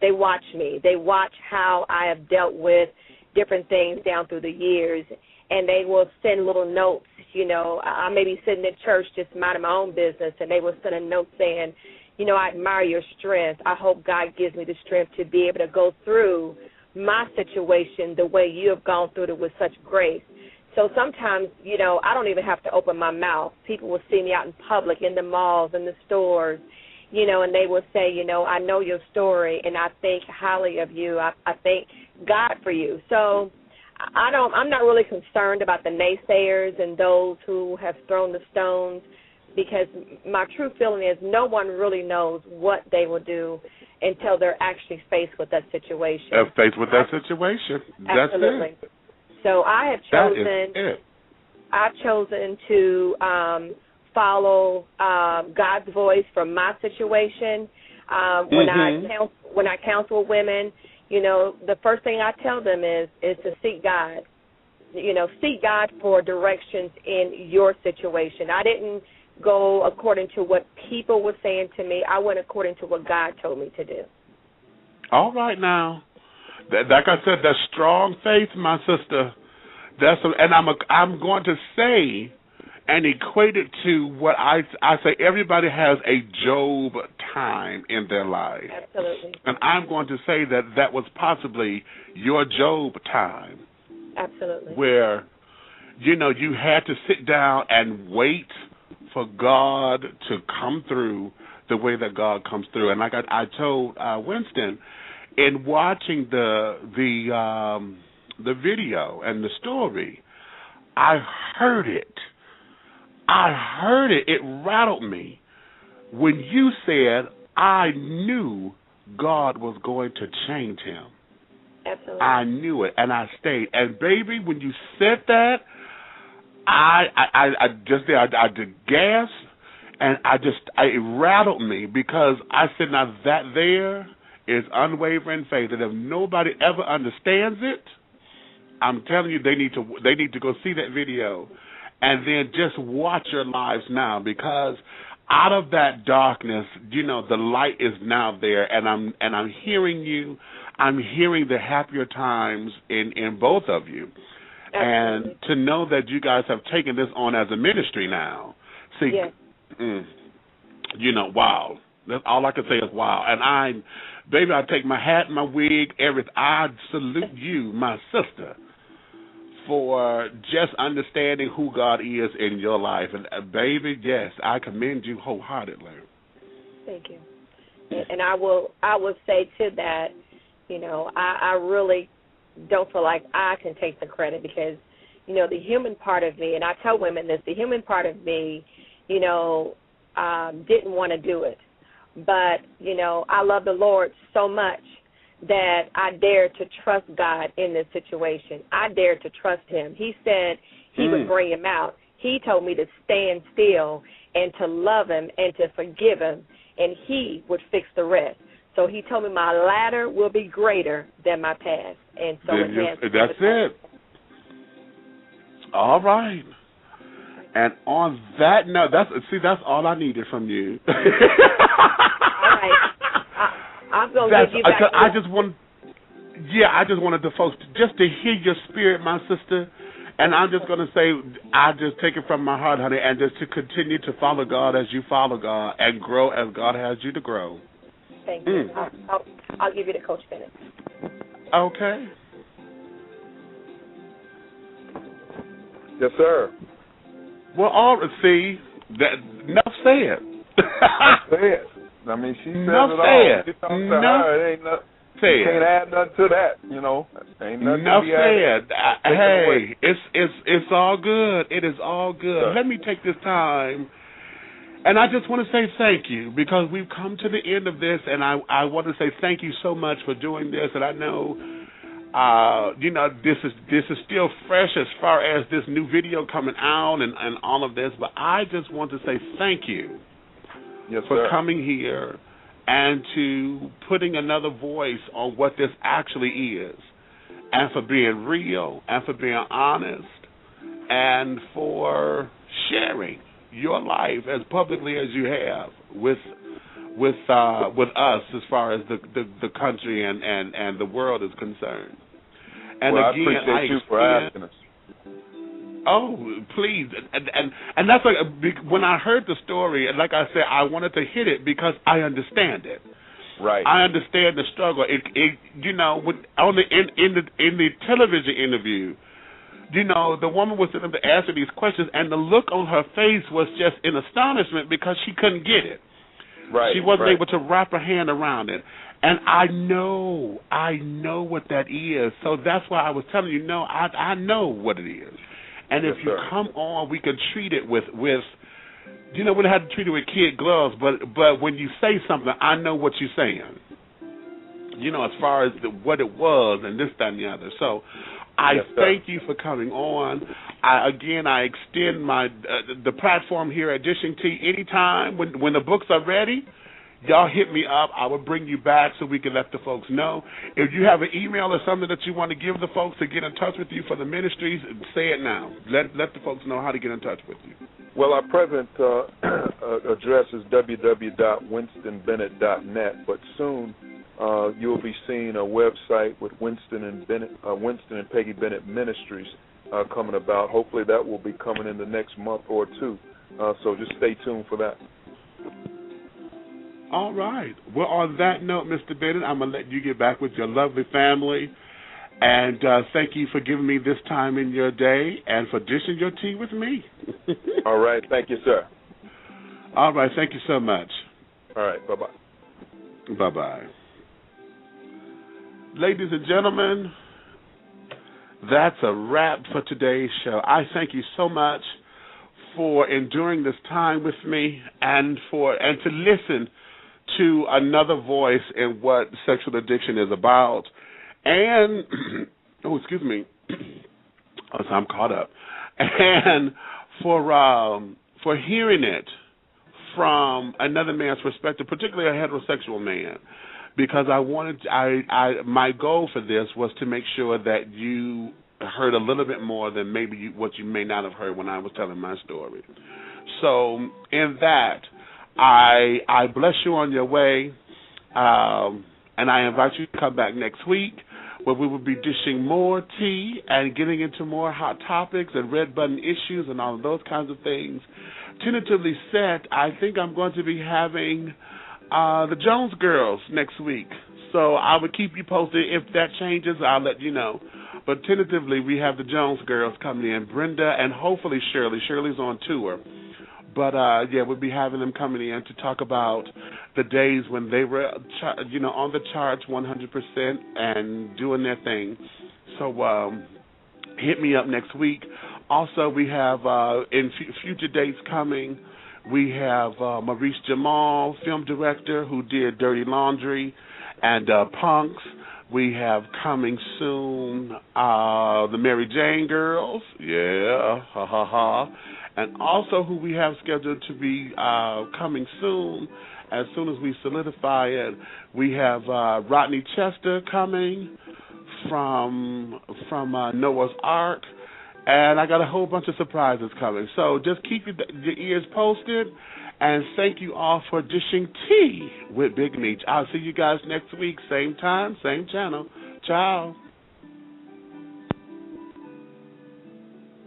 They watch me. They watch how I have dealt with different things down through the years, and they will send little notes. You know, I may be sitting at church just minding my own business, and they will send a note saying, you know, I admire your strength. I hope God gives me the strength to be able to go through my situation the way you have gone through it with such grace. So sometimes, you know, I don't even have to open my mouth. People will see me out in public, in the malls, in the stores, you know, and they will say, you know, I know your story, and I think highly of you. I thank God for you. So I'm not really concerned about the naysayers and those who have thrown the stones, because my true feeling is no one really knows what they will do until they're actually faced with that situation. Faced with that situation. Absolutely. That's it. So I've chosen to follow God's voice from my situation. When I counsel women, you know, the first thing I tell them is to seek God. You know, seek God for directions in your situation. I didn't go according to what people were saying to me. I went according to what God told me to do. All right now. Like I said, that's strong faith, my sister. And I'm going to say and equate it to what I say. Everybody has a Job time in their life. Absolutely. And I'm going to say that was possibly your Job time. Absolutely. Where, you know, you had to sit down and wait for God to come through the way that God comes through. And like I told Winston, in watching the video and the story, I heard it. It rattled me when you said, I knew God was going to change him. Absolutely. I knew it, and I stayed. And baby, when you said that, I did gasp, and it rattled me, because I said, now that there is unwavering faith, and if nobody ever understands it, I'm telling you, they need to go see that video, and then just watch your lives now, because out of that darkness, you know, the light is now there, and I'm hearing you. I'm hearing the happier times in both of you. Absolutely. And to know that you guys have taken this on as a ministry now. See, yes. You know, wow. That's all I can say is wow. And I take my hat, my wig, everything. I salute you, my sister, for just understanding who God is in your life. And baby, yes, I commend you wholeheartedly. Thank you. And I will say to that, you know, I really don't feel like I can take the credit, because, you know, the human part of me, and I tell women this, the human part of me, you know, didn't want to do it. But, you know, I love the Lord so much that I dared to trust God in this situation. I dared to trust him. He said he would bring him out. He told me to stand still and to love him and to forgive him, and he would fix the rest. So he told me my latter will be greater than my past. And so that's it. All right. And on that note, that's all I needed from you. All right. I'm going to give you back. I just wanted the folks just to hear your spirit, my sister. And I'm just going to say, I just take it from my heart, honey, and just to continue to follow God as you follow God and grow as God has you to grow. Thank you. I'll give you to Coach Bennett. Okay. Yes, sir. Well, see, enough said. I mean, she said enough it all. Said. She talks to her. It ain't nothing. You can't add nothing to that, you know. Ain't nothing enough to be added. Hey, it's all good. It is all good. Sure. Let me take this time. And I just want to say thank you, because we've come to the end of this, and I want to say thank you so much for doing this. And I know this is still fresh as far as this new video coming out and all of this, but I just want to say thank you for coming here and to putting another voice on what this actually is, and for being real, and for being honest, and for sharing your life as publicly as you have with us as far as the country and the world is concerned. And well, again, I appreciate you for asking us. Oh, please. And that's like, when I heard the story, like I said, I wanted to hit it because I understand it. Right. I understand the struggle. In the television interview, the woman was sitting there to answer these questions, and the look on her face was just in astonishment because she couldn't get it. Right. She wasn't able to wrap her hand around it. And I know what that is. So that's why I was telling you, I know what it is. And if you come on, we can treat it with we don't have to treat it with kid gloves, but when you say something, I know what you're saying. As far as what it was and this, that, and the other. So I thank you for coming on. I extend my the platform here at Dishing Tea anytime. When the books are ready, y'all hit me up. I will bring you back so we can let the folks know. If you have an email or something that you want to give the folks to get in touch with you for the ministries, say it now. Let the folks know how to get in touch with you. Well, our present address is www.winstonbennett.net, but soon you'll be seeing a website with Winston and Peggy Bennett Ministries coming about. Hopefully that will be coming in the next month or two, so just stay tuned for that. All right. Well, on that note, Mr. Bennett, I'm going to let you get back with your lovely family. And thank you for giving me this time in your day and for dishing your tea with me. All right. Thank you, sir. All right. Thank you so much. All right. Bye-bye. Bye-bye. Ladies and gentlemen, that's a wrap for today's show. I thank you so much for enduring this time with me and to listen to another voice in what sexual addiction is about. And, excuse me, I'm caught up. And for hearing it from another man's perspective, particularly a heterosexual man, because my goal for this was to make sure that you heard a little bit more than maybe what you may not have heard when I was telling my story. So in that, I bless you on your way, and I invite you to come back next week where we will be dishing more tea and getting into more hot topics and red button issues and all of those kinds of things. Tentatively set, I think I'm going to be having the Jones Girls next week. So I will keep you posted. If that changes, I'll let you know. But tentatively, we have the Jones Girls coming in, Brenda and hopefully Shirley. Shirley's on tour. But, we'll be having them coming in to talk about the days when they were, on the charts 100% and doing their thing. So hit me up next week. Also, we have in future dates coming, we have Maurice Jamal, film director, who did Dirty Laundry and Punks. We have coming soon the Mary Jane Girls, and also who we have scheduled to be coming soon, as soon as we solidify it. We have Rodney Chester coming from Noah's Ark, and I got a whole bunch of surprises coming. So just keep your ears posted. And thank you all for dishing tea with Big Meach. I'll see you guys next week, same time, same channel. Ciao.